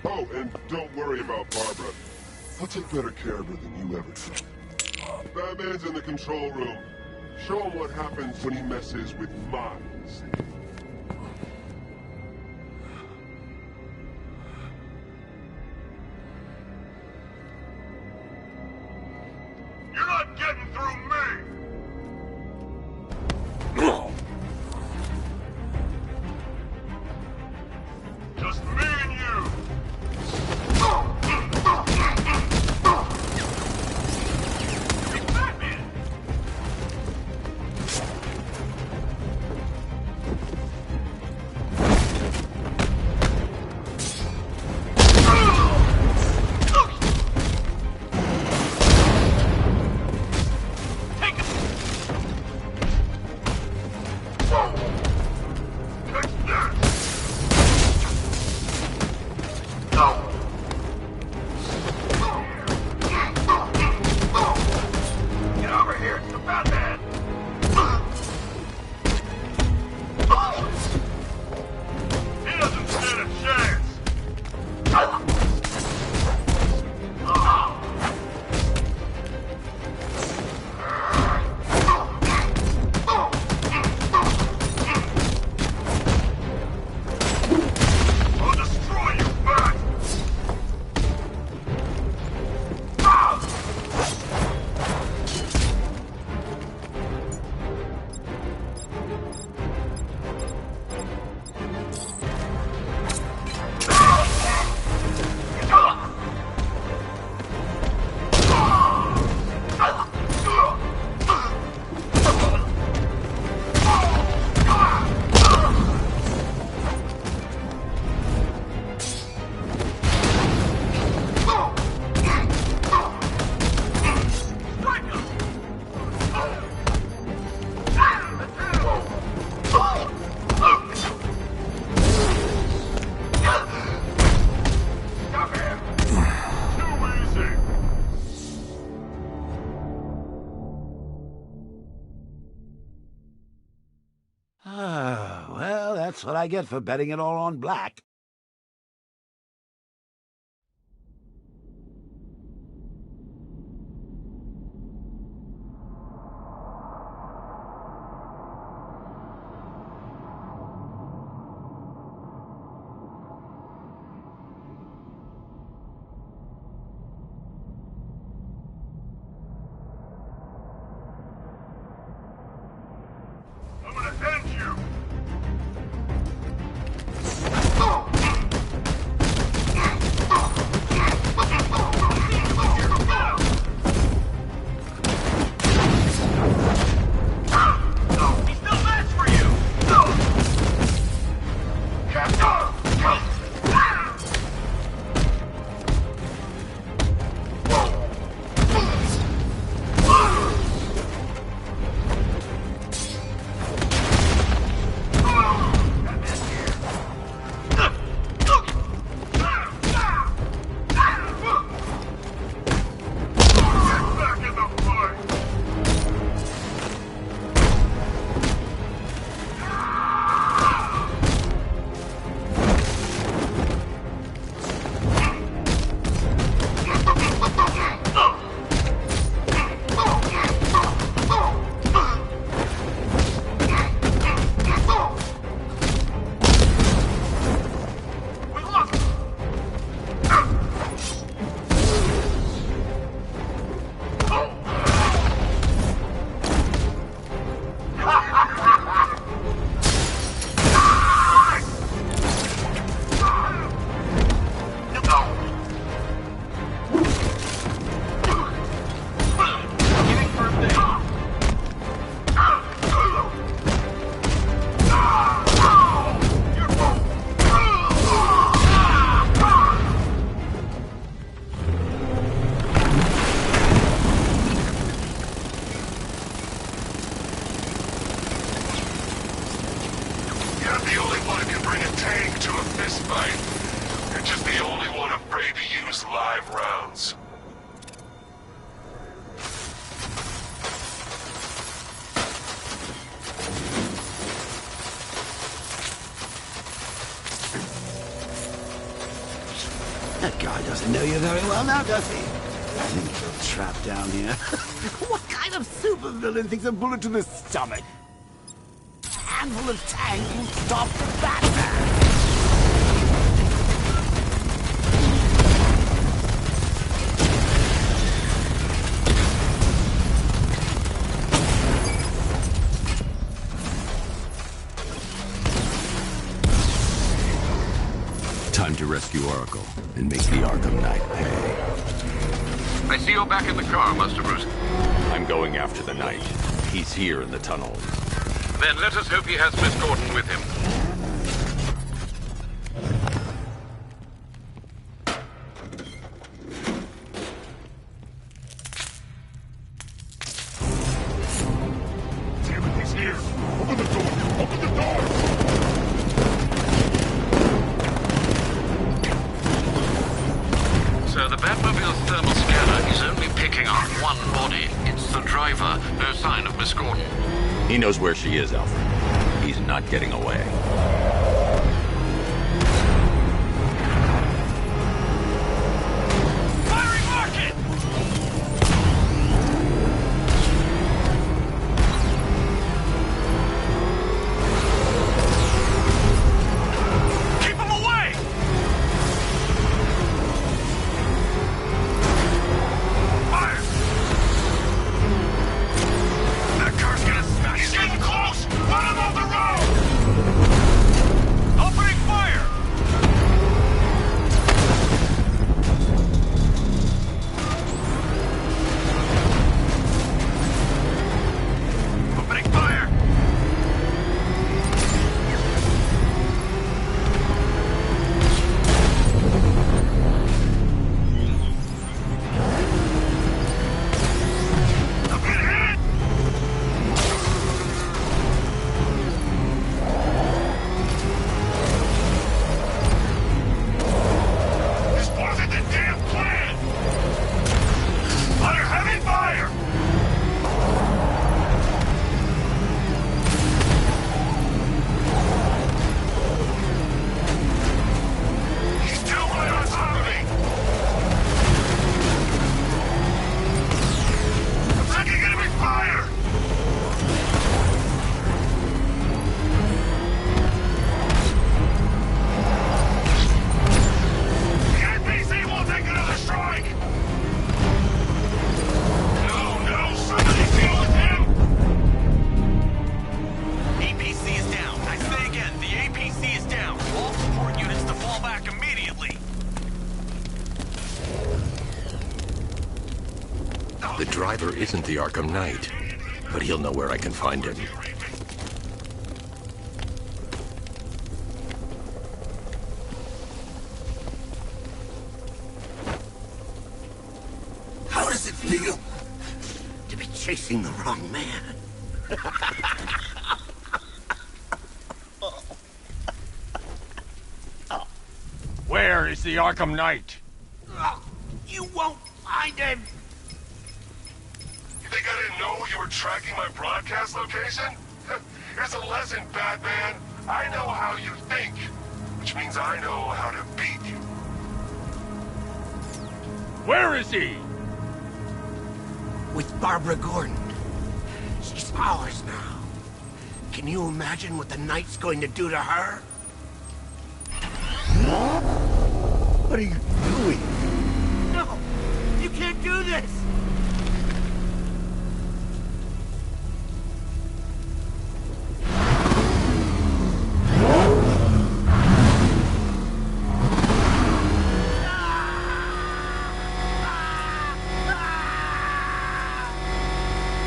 Oh, and don't worry about Barbara. I'll take better care of her than you ever did. Batman's in the control room. Show him what happens when he messes with minds. You're not getting through me! Just me and you! Batman! Well, that's what I get for betting it all on black. I'm gonna end you! fine. You're just the only one afraid to use live rounds. That guy doesn't know you very well now, does he? I think you're trapped down here. What kind of supervillain thinks a bullet to the stomach? A handful of tanks will stop the Batman! Time to rescue Oracle and make the Arkham Knight pay. I see you're back in the car, Master Bruce. I'm going after the Knight. He's here in the tunnels. Then let us hope he has Miss Gordon with him. Damn it, he's here! Open the door! Open the door! So the Batmobile's thermal scanner is only picking up one body. It's the driver. No sign of Miss Gordon. He knows where she is, Alfred. He's not getting away. Firing rocket! Keep him away! Fire! That car's gonna smash. He's getting close! Run him off the road! Opening fire! Opening fire! I'm hit! This wasn't the damn plan! Under heavy fire! He's still right on top of me! I'm taking enemy fire! The NPC won't take another strike! No, somebody deal with him! APC is down. I say again, the APC is down. All support units to fall back immediately. The driver isn't the Arkham Knight, but he'll know where I can find him. How does it feel to be chasing the wrong man? Where is the Arkham Knight? You won't find him! You think I didn't know you were tracking my broadcast location? Here's a lesson, Batman. I know how you think, which means I know how to beat you. Where is he? With Barbara Gordon. She's ours now. Can you imagine what the Knight's going to do to her? What are you doing? No! You can't do this!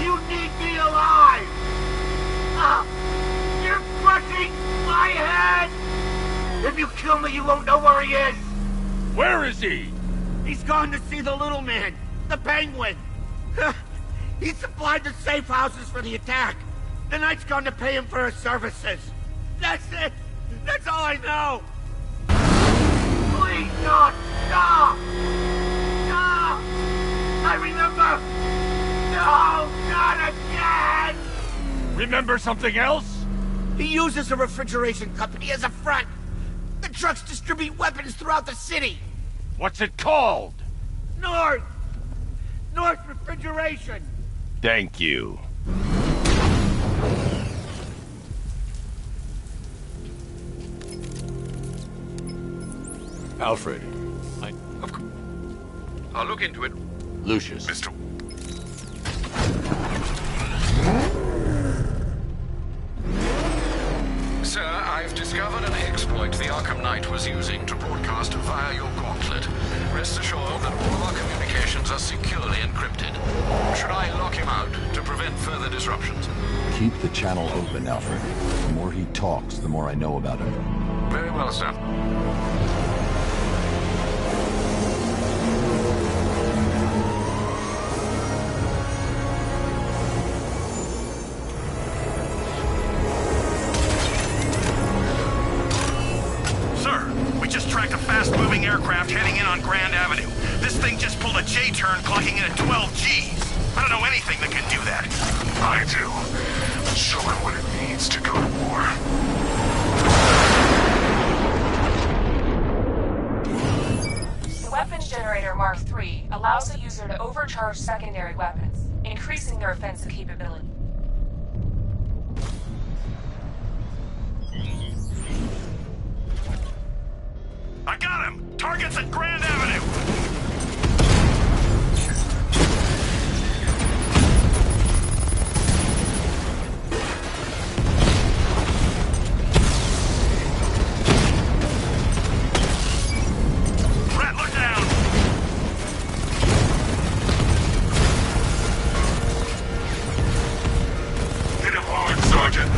You need me alive! You're crushing my head! If you kill me, you won't know where he is! Where is he? He's gone to see the little man, the Penguin. He supplied the safe houses for the attack. The Knight's gone to pay him for his services. That's it. That's all I know. remember something else? He uses a refrigeration company as a front. The trucks distribute weapons throughout the city. What's it called? North Refrigeration. Thank you. Alfred. I'll look into it. Lucius. Mr. Sir, I've discovered an exploit the Arkham Knight was using to broadcast via your gauntlet. Rest assured that all of our communications are securely encrypted. Should I lock him out to prevent further disruptions? Keep the channel open, Alfred. The more he talks, the more I know about him. Very well, sir. fast-moving aircraft heading in on Grand Avenue. This thing just pulled a J-turn clocking in at 12 Gs. I don't know anything that can do that. I do. Show him what it means to go to war. The weapons generator Mark III allows the user to overcharge secondary weapons, increasing their offensive capability. I got him! Target's at Grand Avenue!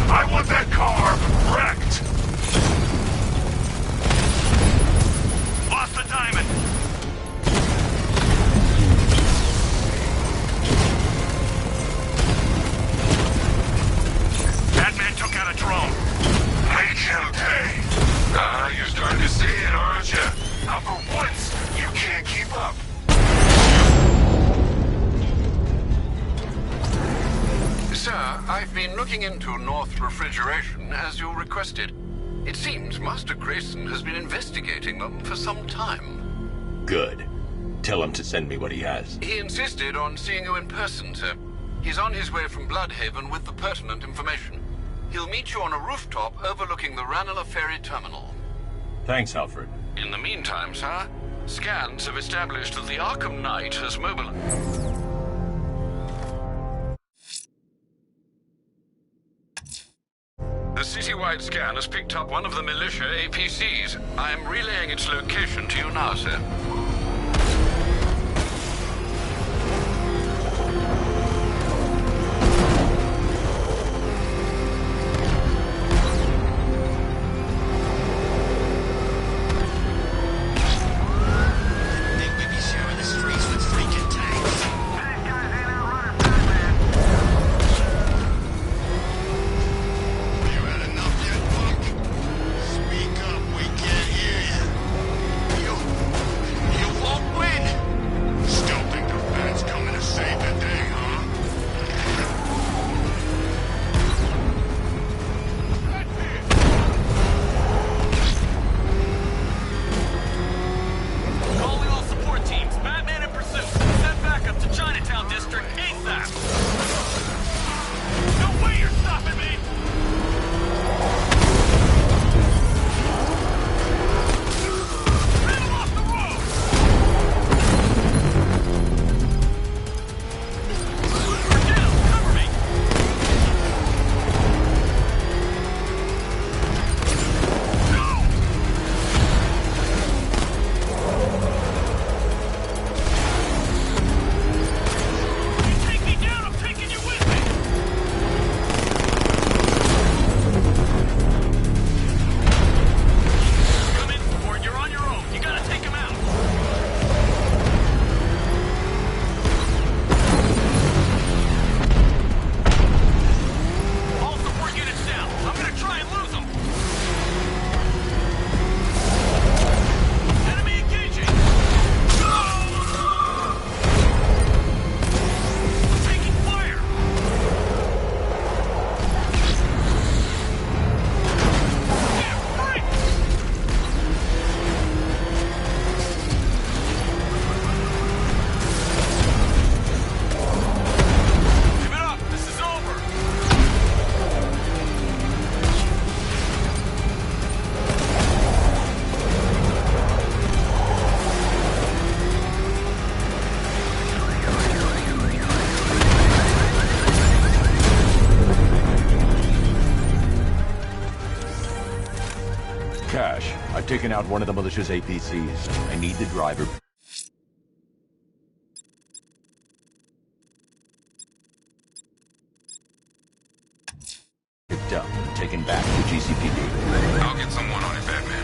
I want that car wrecked! Lost the diamond! That man took out a drone. Make him pay! Ah, you're starting to see it, aren't you? Now for once, you can't keep up. Sir, I've been looking into North Refrigeration as you requested. It seems Master Grayson has been investigating them for some time. Good. Tell him to send me what he has. He insisted on seeing you in person, sir. He's on his way from Bloodhaven with the pertinent information. He'll meet you on a rooftop overlooking the Ranelagh Ferry Terminal. Thanks, Alfred. In the meantime, sir, scans have established that the Arkham Knight has mobilized. The citywide scan has picked up one of the militia APCs. I am relaying its location to you now, sir. taken out one of the militia's APCs. I need the driver. Picked up and taken back to GCPD. I'll get someone on it, Batman.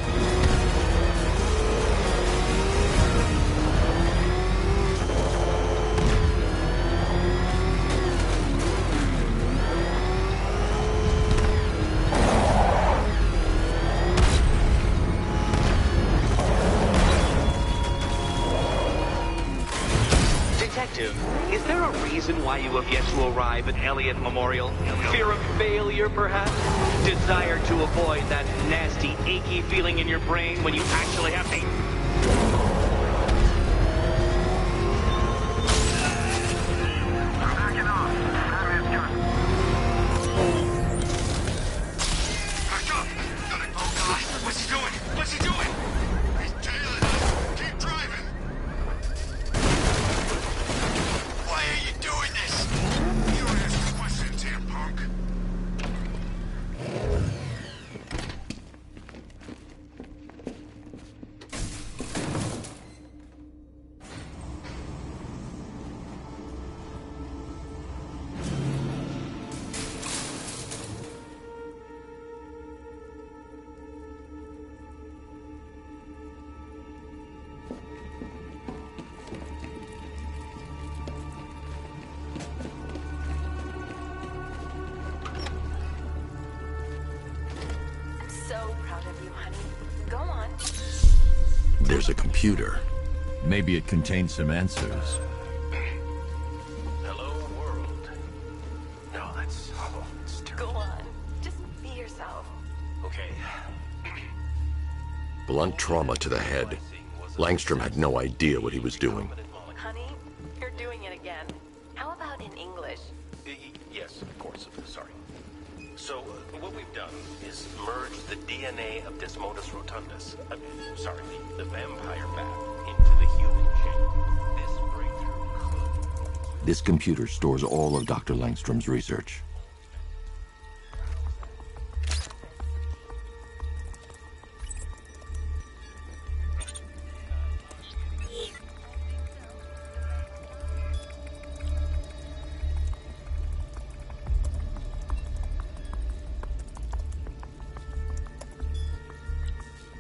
Detective, is there a reason why you have yet to arrive at Elliott Memorial? Fear of failure, perhaps? Desire to avoid that nasty, achy feeling in your brain when you actually have to... What's he doing? What's he doing? He's tailing us. Keep driving. Why are you doing this? You don't ask questions here, punk. There's a computer. Maybe it contains some answers. Hello, world. No, that's terrible. Go on. Just be yourself. Okay. Blunt trauma to the head. Langstrom had no idea what he was doing. Honey, you're doing it again. How about in English? Yes, of course. Sorry. So, what we've done is merge the DNA of Desmodus rotundus, the vampire bat, into the human chain. This breakthrough could... This computer stores all of Dr. Langstrom's research.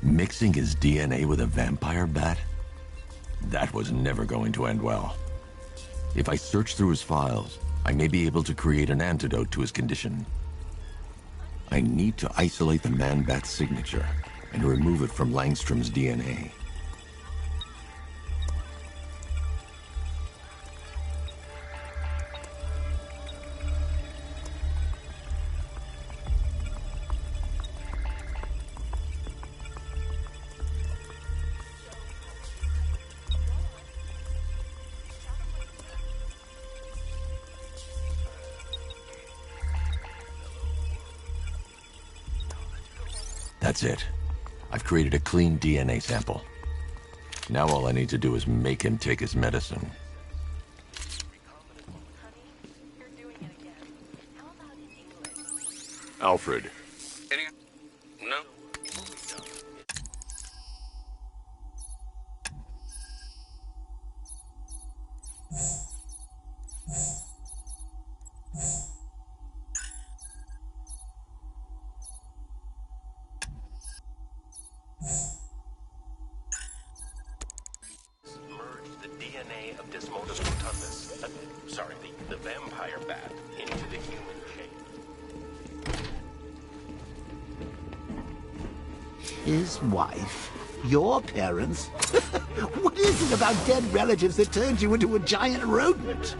Mixing his DNA with a vampire bat? That was never going to end well. If I search through his files, I may be able to create an antidote to his condition. I need to isolate the man-bat's signature and remove it from Langstrom's DNA. That's it. I've created a clean DNA sample. Now all I need to do is make him take his medicine. Alfred. No. Merge the DNA of Desmodus rotundus, the vampire bat, into the human chain. His wife? Your parents? What is it about dead relatives that turns you into a giant rodent?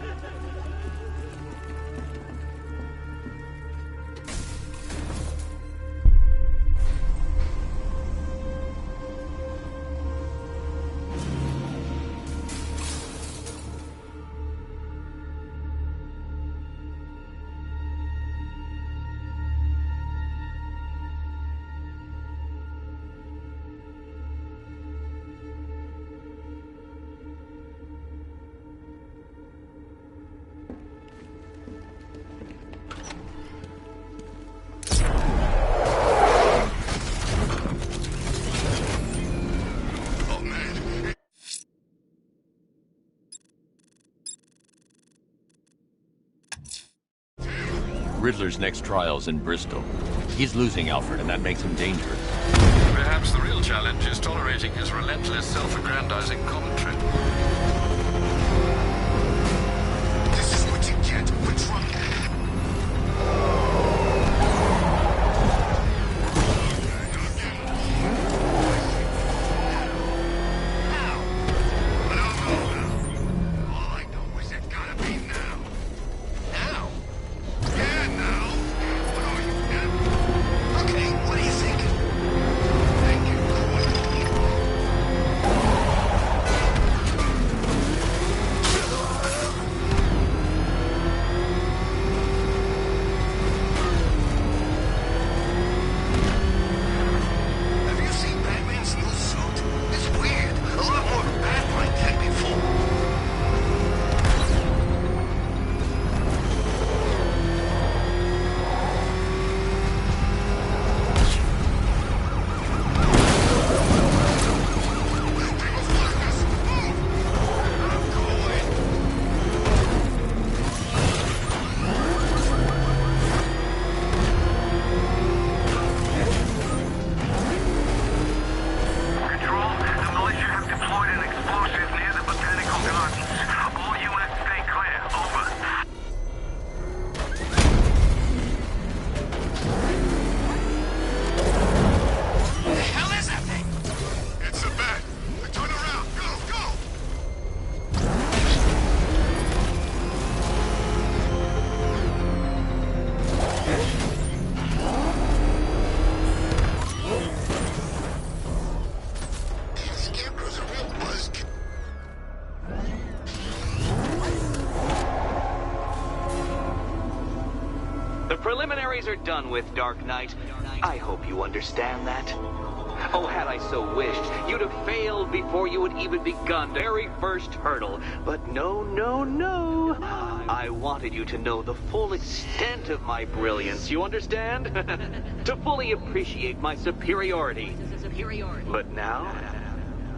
Riddler's next trial's in Bristol. He's losing Alfred, and that makes him dangerous. Perhaps the real challenge is tolerating his relentless, self-aggrandizing commentary. This is what you get for drunk. Preliminaries are done with, Dark Knight. I hope you understand that. Oh, had I so wished, you'd have failed before you had even begun the very first hurdle. But no, no, no. I wanted you to know the full extent of my brilliance, you understand? To fully appreciate my superiority. But now,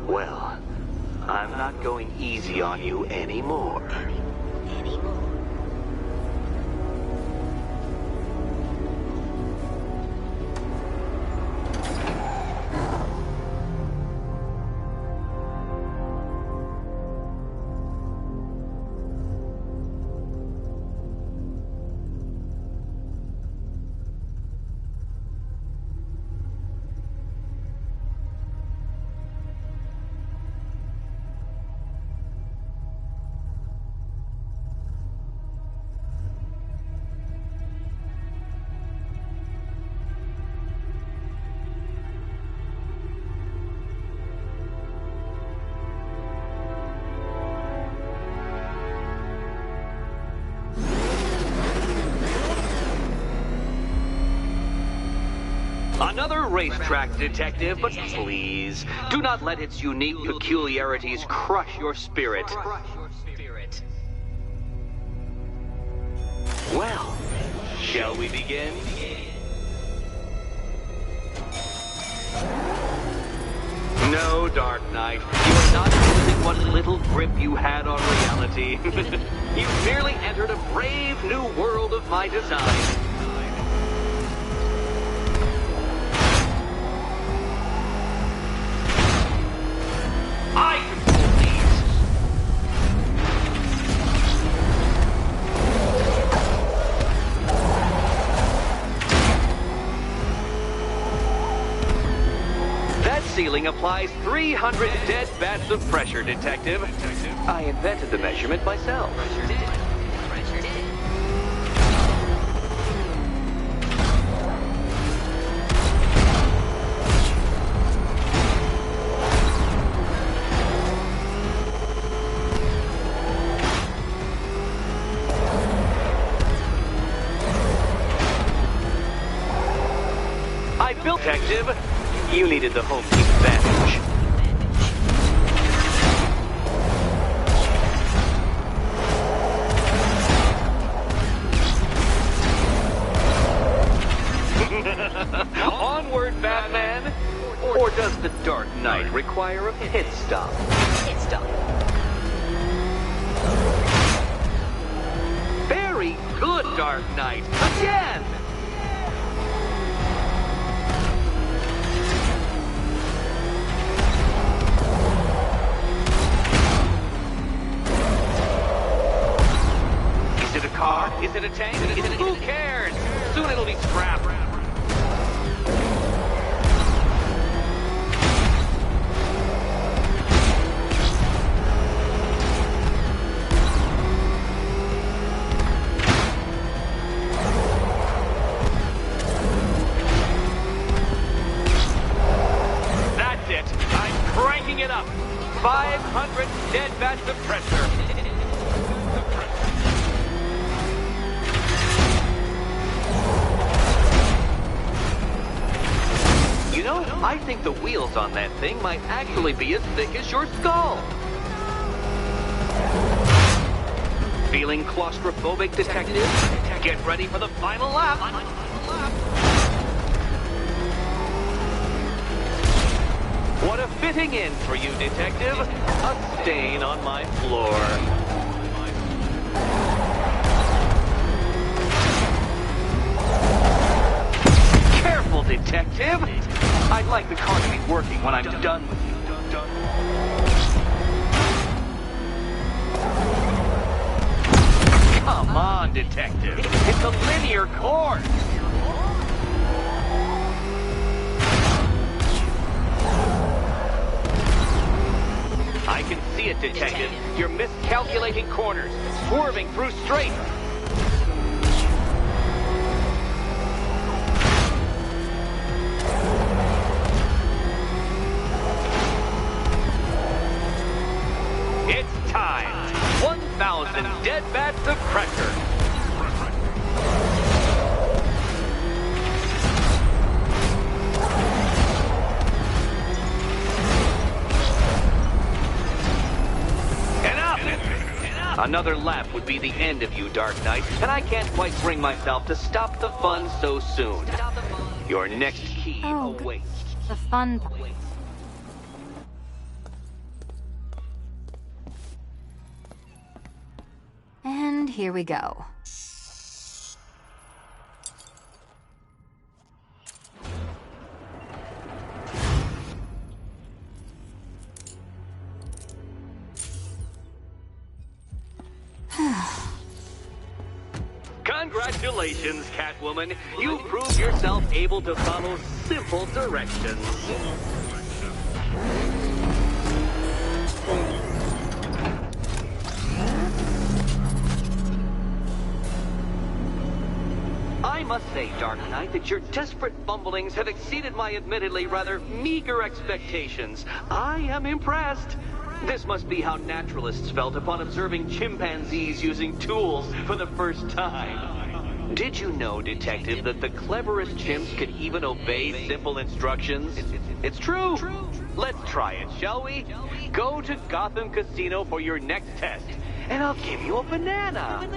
well, I'm not going easy on you anymore. Another racetrack detective, but please, do not let its unique peculiarities crush your spirit. Well, shall we begin? No, Dark Knight, you are not losing what little grip you had on reality. You merely entered a brave new world of my design. I control these. That ceiling applies 300 dead bats of pressure, Detective. I invented the measurement myself. Detective, you needed the home team advantage. Onward, Batman! Or does the Dark Knight require a pit stop? Very good, Dark Knight, again! Is it a car? Is it a tank? Who cares? Soon it'll be scrapped. That's it. I'm cranking it up. 500 dead vats of pressure. You know, I think the wheels on that thing might actually be as thick as your skull. Feeling claustrophobic, detective? Get ready for the final lap. What a fitting end for you, detective. A stain on my floor. Careful, detective. I'd like the car to be working when I'm done with you. Come on, detective. It's a linear course. I can see it, detective. You're miscalculating corners, swerving through straights. It's time. 1,000 dead vats of pressure. Another lap would be the end of you, Dark Knight, and I can't quite bring myself to stop the fun so soon. Your next key awaits. The fun part. And here we go. Congratulations, Catwoman. You proved yourself able to follow simple directions. I must say, Dark Knight, that your desperate fumblings have exceeded my admittedly rather meager expectations. I am impressed. This must be how naturalists felt upon observing chimpanzees using tools for the first time. Did you know, Detective, that the cleverest chimps could even obey simple instructions? It's true. Let's try it, shall we? Go to Gotham Casino for your next test, and I'll give you a banana.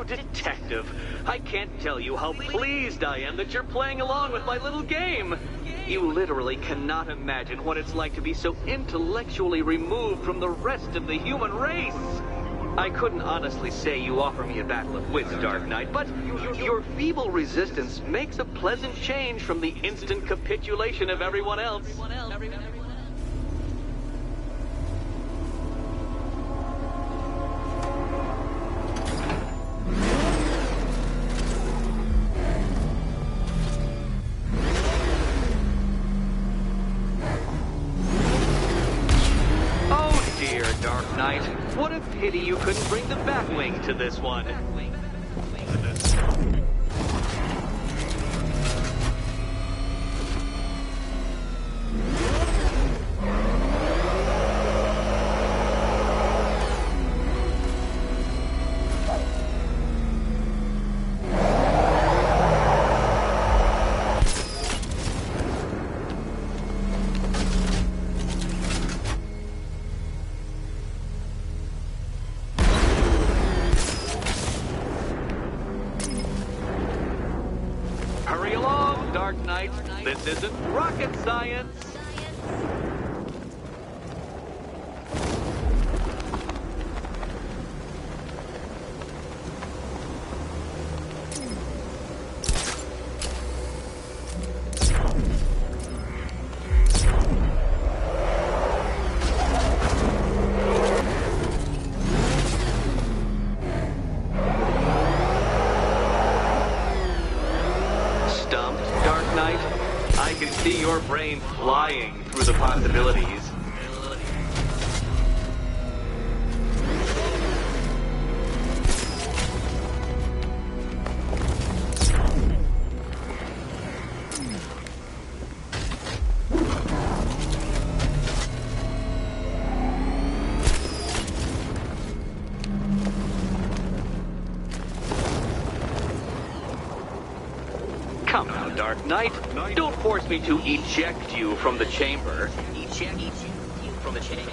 Detective, I can't tell you how pleased I am that you're playing along with my little game. You literally cannot imagine what it's like to be so intellectually removed from the rest of the human race. I couldn't honestly say you offer me a battle of wits, Dark Knight, but your feeble resistance makes a pleasant change from the instant capitulation of everyone else. Dark Knight, what a pity you couldn't bring the Batwing to this one. This isn't rocket science. See your brain flying through the possibilities. Come now, Dark Knight. Don't force me to eject you from the chamber. Eject you from the chamber.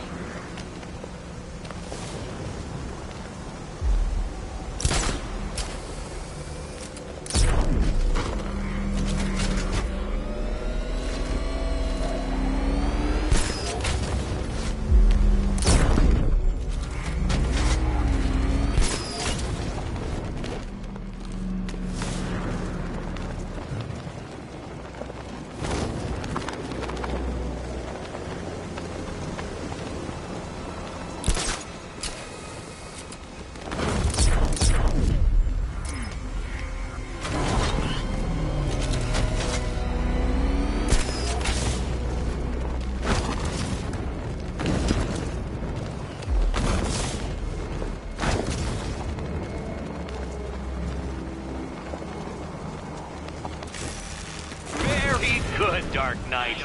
Good, Dark Knight.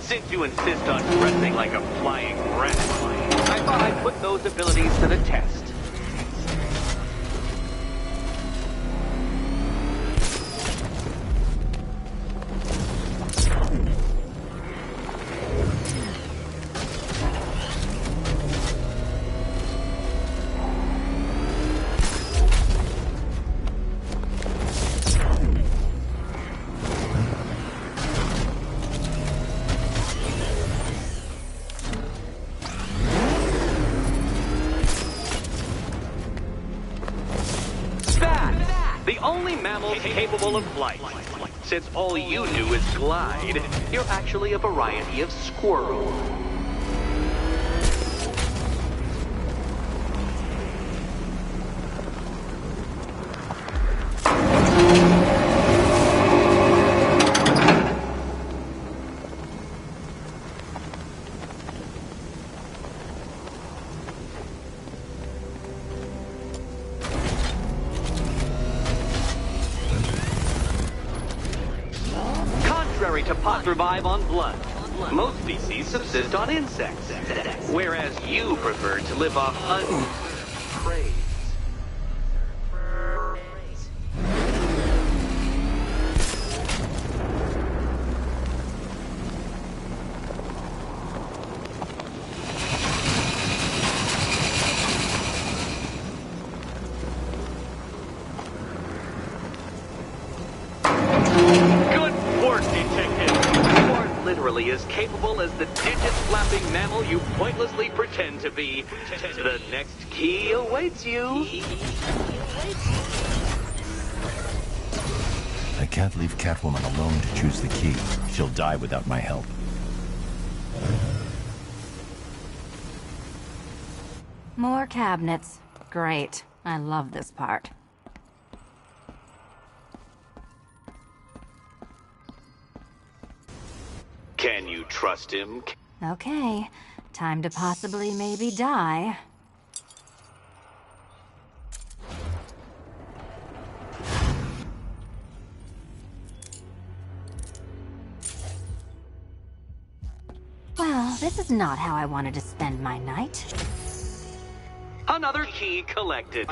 Since you insist on dressing like a flying rat, I thought I'd put those abilities to the test. The only mammal capable of flight. Since all you do is glide, you're actually a variety of squirrel. Contrary to pot survive on blood, most species subsist on insects, whereas you prefer to live off prey. Literally as capable as the digit-flapping mammal you pointlessly pretend to be. The next key awaits you. I can't leave Catwoman alone to choose the key. She'll die without my help. More cabinets. Great. I love this part. Can you trust him? Okay. Time to possibly maybe die. Well, this is not how I wanted to spend my night. Another key collected.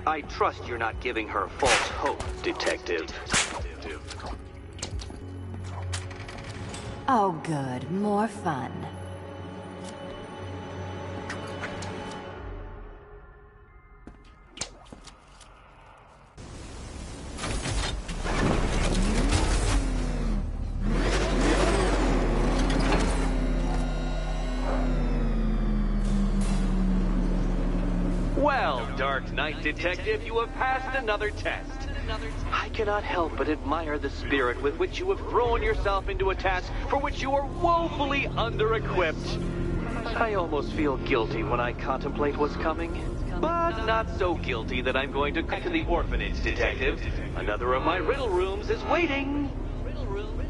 I trust you're not giving her false hope, Detective. Oh, good. More fun. Well, Dark Knight Detective, you have passed another test. I cannot help but admire the spirit with which you have thrown yourself into a task for which you are woefully under-equipped. I almost feel guilty when I contemplate what's coming. But not so guilty that I'm going to go to the orphanage, Detective. Another of my riddle rooms is waiting. Riddle room.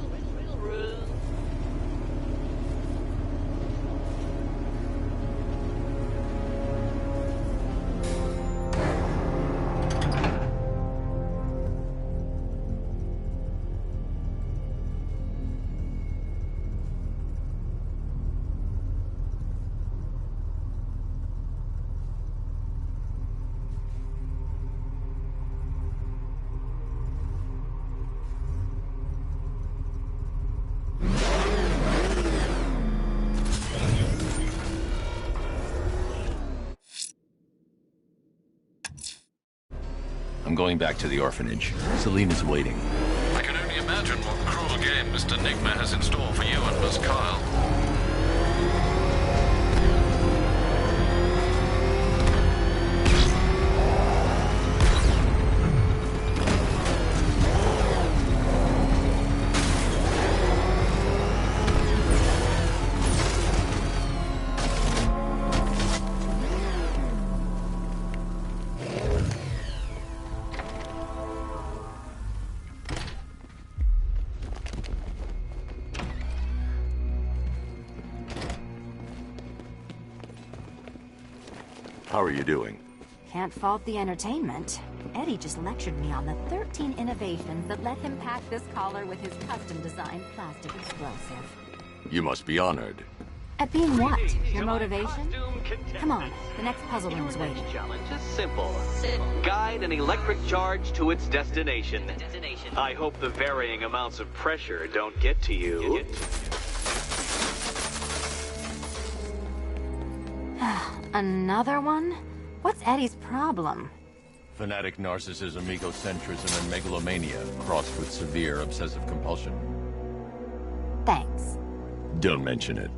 I'm going back to the orphanage. Celine is waiting. I can only imagine what cruel game Mr. Nigma has in store for you and Miss Kyle. How are you doing? Can't fault the entertainment. Eddie just lectured me on the 13 innovations that let him pack this collar with his custom-designed plastic explosive. You must be honored. At being what? Your motivation? Come on, the next puzzle room's waiting. Challenge is simple. Guide an electric charge to its destination. I hope the varying amounts of pressure don't get to you. Another one? What's Eddie's problem? Fanatic narcissism, egocentrism, and megalomania crossed with severe obsessive compulsion. Thanks. Don't mention it.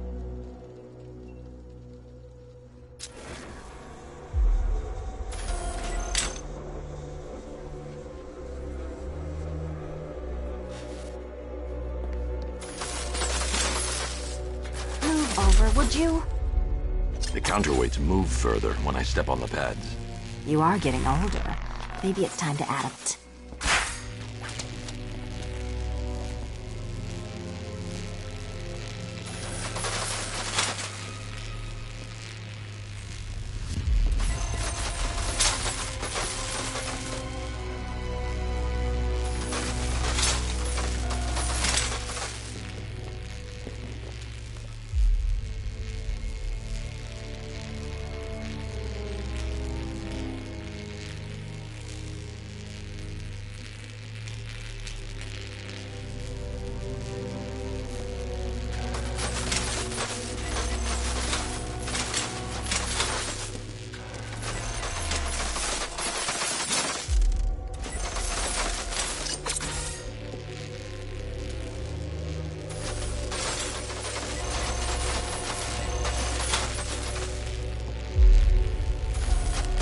Move over, would you? The counterweights move further when I step on the pads. You are getting older. Maybe it's time to adapt.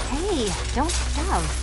Hey, don't shove.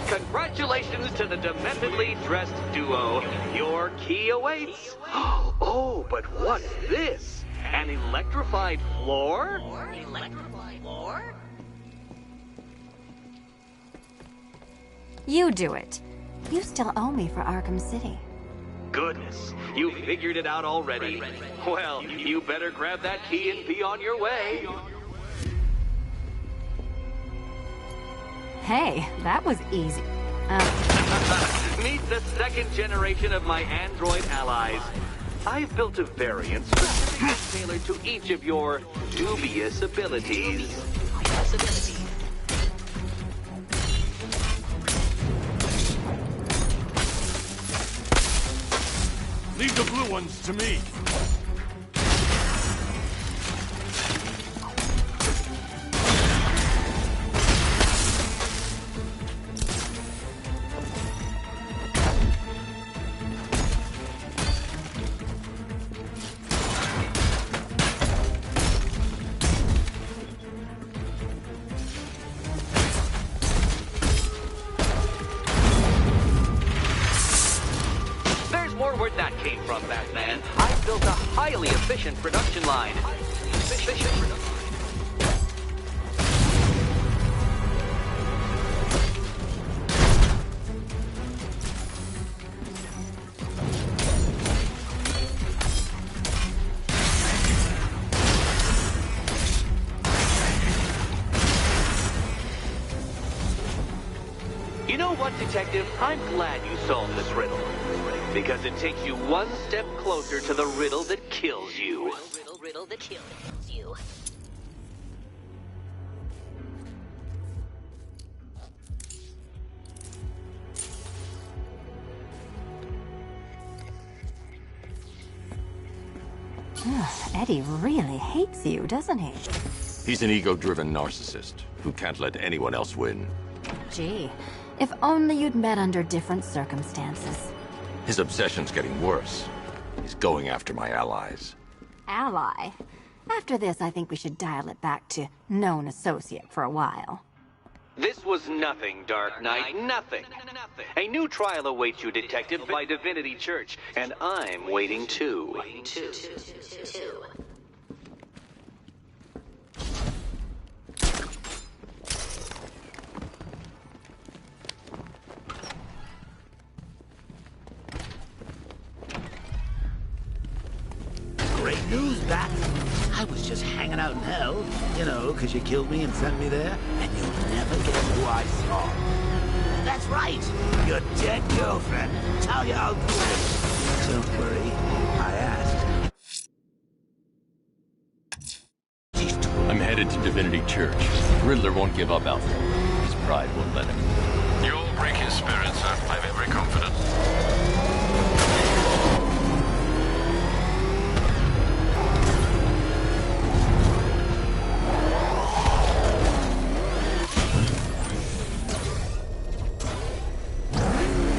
Congratulations to the dementedly dressed duo. Your key awaits. Oh, but what's this? An electrified floor? You do it. You still owe me for Arkham City. Goodness, you figured it out already. Well, you better grab that key and be on your way. Hey, that was easy. Meet the second generation of my android allies. I've built a variant specifically tailored to each of your dubious abilities. Leave the blue ones to me. Where'd that came from, Batman? I've built a highly efficient production line. You know what, Detective? I'm glad you solved this riddle. Because it takes you one step closer to the riddle that kills you. Riddle that kills you. Eddie really hates you, doesn't he? He's an ego-driven narcissist who can't let anyone else win. Gee, if only you'd met under different circumstances. His obsession's getting worse. He's going after my allies. Ally? After this, I think we should dial it back to known associate for a while. This was nothing, Dark Knight, nothing. A new trial awaits you, Detective, by Divinity Church, and I'm waiting too. Great news, Bat. I was just hanging out in hell, you know, because you killed me and sent me there, and you'll never guess who I saw. That's right, your dead girlfriend. Talia al Ghul. Don't worry, I asked. I'm headed to Divinity Church. Riddler won't give up, Alfred. His pride won't let him. You'll break his spirit, sir. I've every confidence.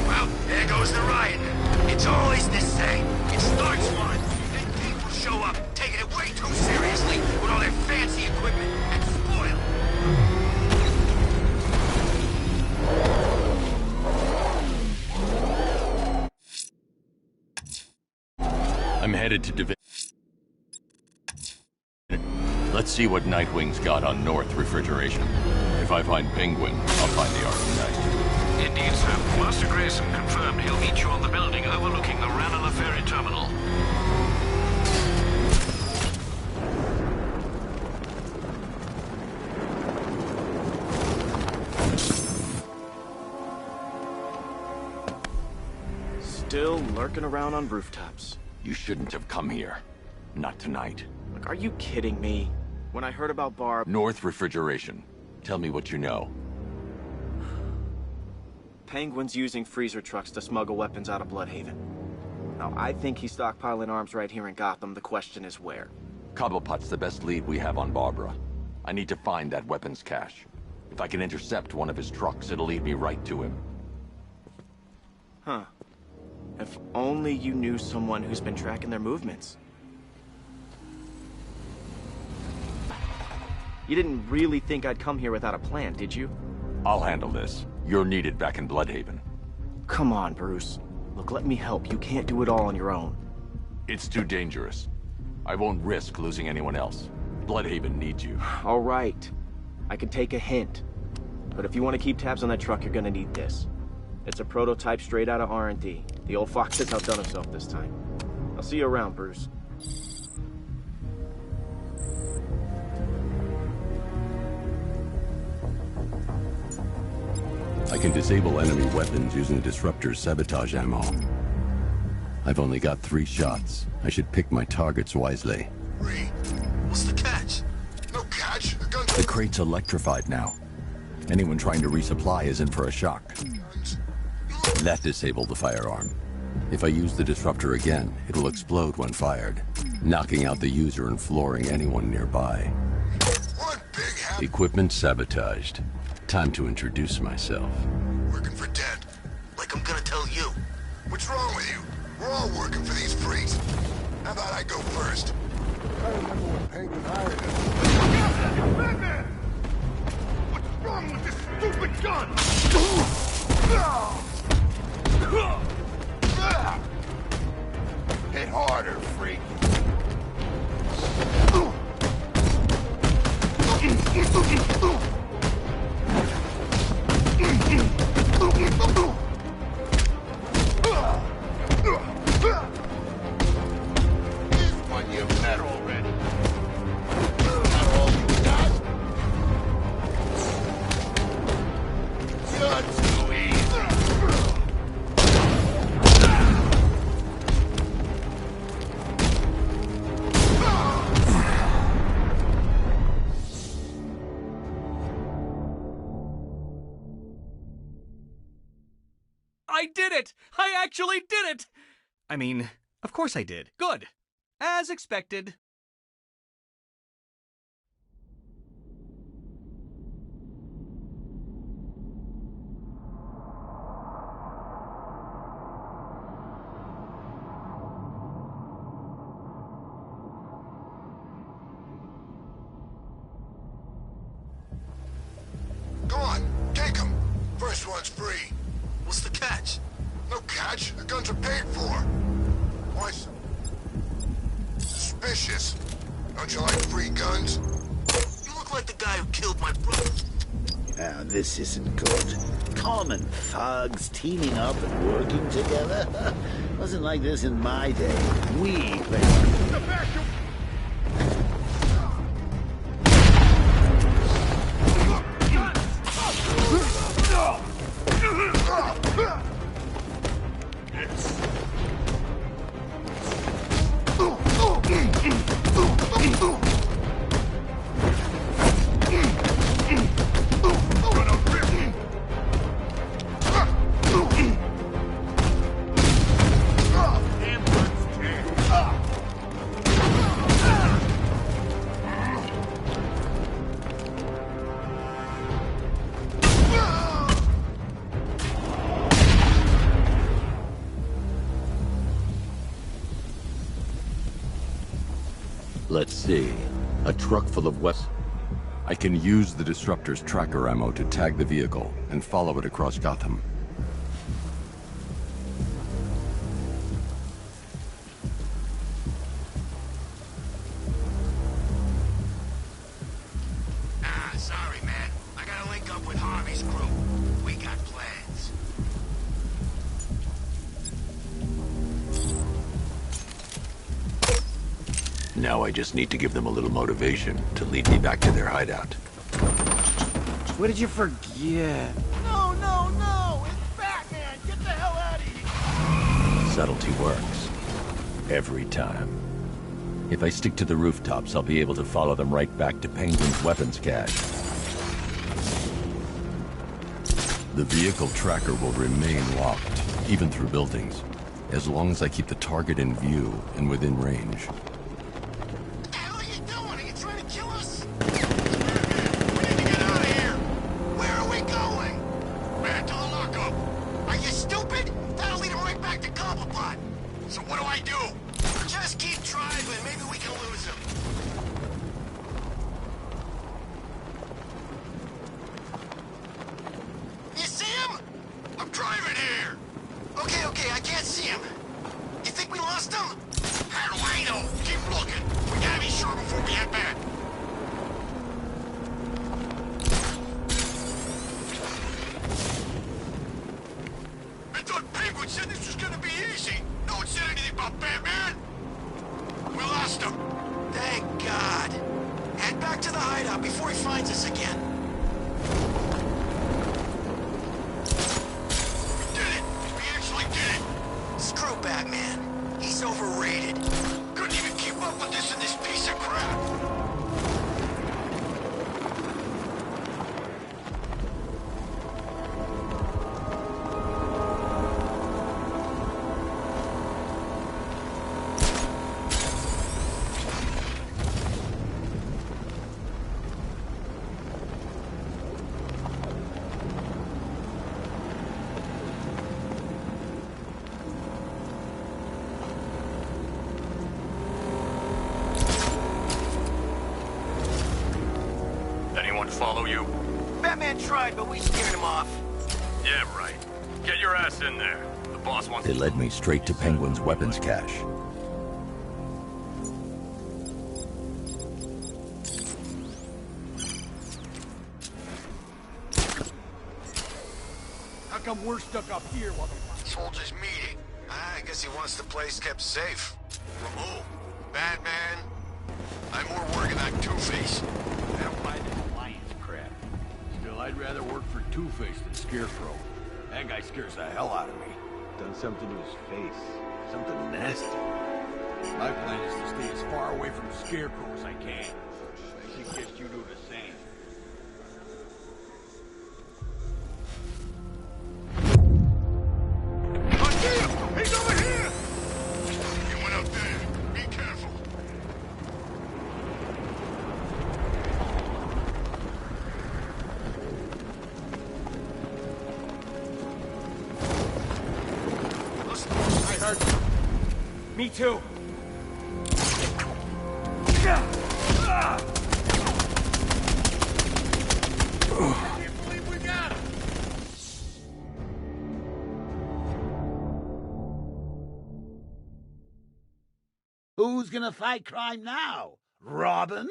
Well, there goes the riot. It's always the same. It starts one, then people show up, taking it way too seriously with all their fancy equipment and spoil. I'm headed to Divinity. Let's see what Nightwing's got on North Refrigeration. If I find Penguin, I'll find the Arkham Knight. Indeed, sir. Master Grayson confirmed he'll meet you on the building overlooking the Ranelagh Ferry Terminal. Still lurking around on rooftops. You shouldn't have come here. Not tonight. Look, are you kidding me? When I heard about Barb... North Refrigeration. Tell me what you know. Penguin's using freezer trucks to smuggle weapons out of Bloodhaven. Now, I think he's stockpiling arms right here in Gotham. The question is where. Cobblepot's the best lead we have on Barbara. I need to find that weapons cache. If I can intercept one of his trucks, it'll lead me right to him. Huh. If only you knew someone who's been tracking their movements. You didn't really think I'd come here without a plan, did you? I'll handle this. You're needed back in Bloodhaven. Come on, Bruce. Look, let me help. You can't do it all on your own. It's too dangerous. I won't risk losing anyone else. Bloodhaven needs you. All right. I can take a hint. But if you want to keep tabs on that truck, you're gonna need this. It's a prototype straight out of R&D. The old fox has outdone himself this time. I'll see you around, Bruce. I can disable enemy weapons using the disruptor's sabotage ammo. I've only got 3 shots. I should pick my targets wisely. What's the catch? No catch. The crate's electrified now. Anyone trying to resupply is in for a shock. That disabled the firearm. If I use the disruptor again, it will explode when fired, knocking out the user and flooring anyone nearby. Equipment sabotaged. Time to introduce myself. Working for dead. Like I'm gonna tell you. What's wrong with you? We're all working for these freaks. How about I go first? I remember when Penguin hired us. Batman! What's wrong with this stupid gun? Hit harder, freak. This one you've met already. Not all you got. You're too easy. I did it! I actually did it! I mean, of course I did. Good. As expected. Go on, take them. First one's free. What's the catch? No catch. The guns are paid for. Why so suspicious? Don't you like free guns? You look like the guy who killed my brother. Now, this isn't good. Common thugs teaming up and working together? Wasn't like this in my day. We played... Let's see. A truck full of weapons. I can use the disruptor's tracker ammo to tag the vehicle and follow it across Gotham. Sorry, man. I gotta link up with Harvey's crew. We got plans. Now I just need to give them a little motivation to lead me back to their hideout. What did you forget? No, no, no! It's Batman! Get the hell out of here! Subtlety works. Every time. If I stick to the rooftops, I'll be able to follow them right back to Penguin's weapons cache. The vehicle tracker will remain locked, even through buildings, as long as I keep the target in view and within range. What the hell are you doing? Are you trying to kill us? We need to get out of here! Where are we going? Back to the lockup. Are you stupid? That'll lead him right back to Cobblepot. So what do I do? Just keep driving. Maybe we can lose him. You see him? I'm driving here. Okay, I can't see him. You think we lost him? How do I know? Keep looking. We gotta be sure before we head back. Batman tried, but we scared him off. Yeah, right. Get your ass in there. The boss wants... They led me straight to Penguin's weapons cache. How come we're stuck up here while the... Soldiers meeting. I guess he wants the place kept safe. From who? Batman? I'm more working on Two-Face. I don't buy this alliance crap. Still, I'd rather work for Two-Face than Scarecrow. That guy scares the hell out of me. Done something to his face. Something nasty. My plan is to stay as far away from Scarecrow as I can. I suggest you do the same. He's over here! He went out there. Be careful. Listen, I heard. Me too. I can't believe we got him. Who's gonna fight crime now? Robin?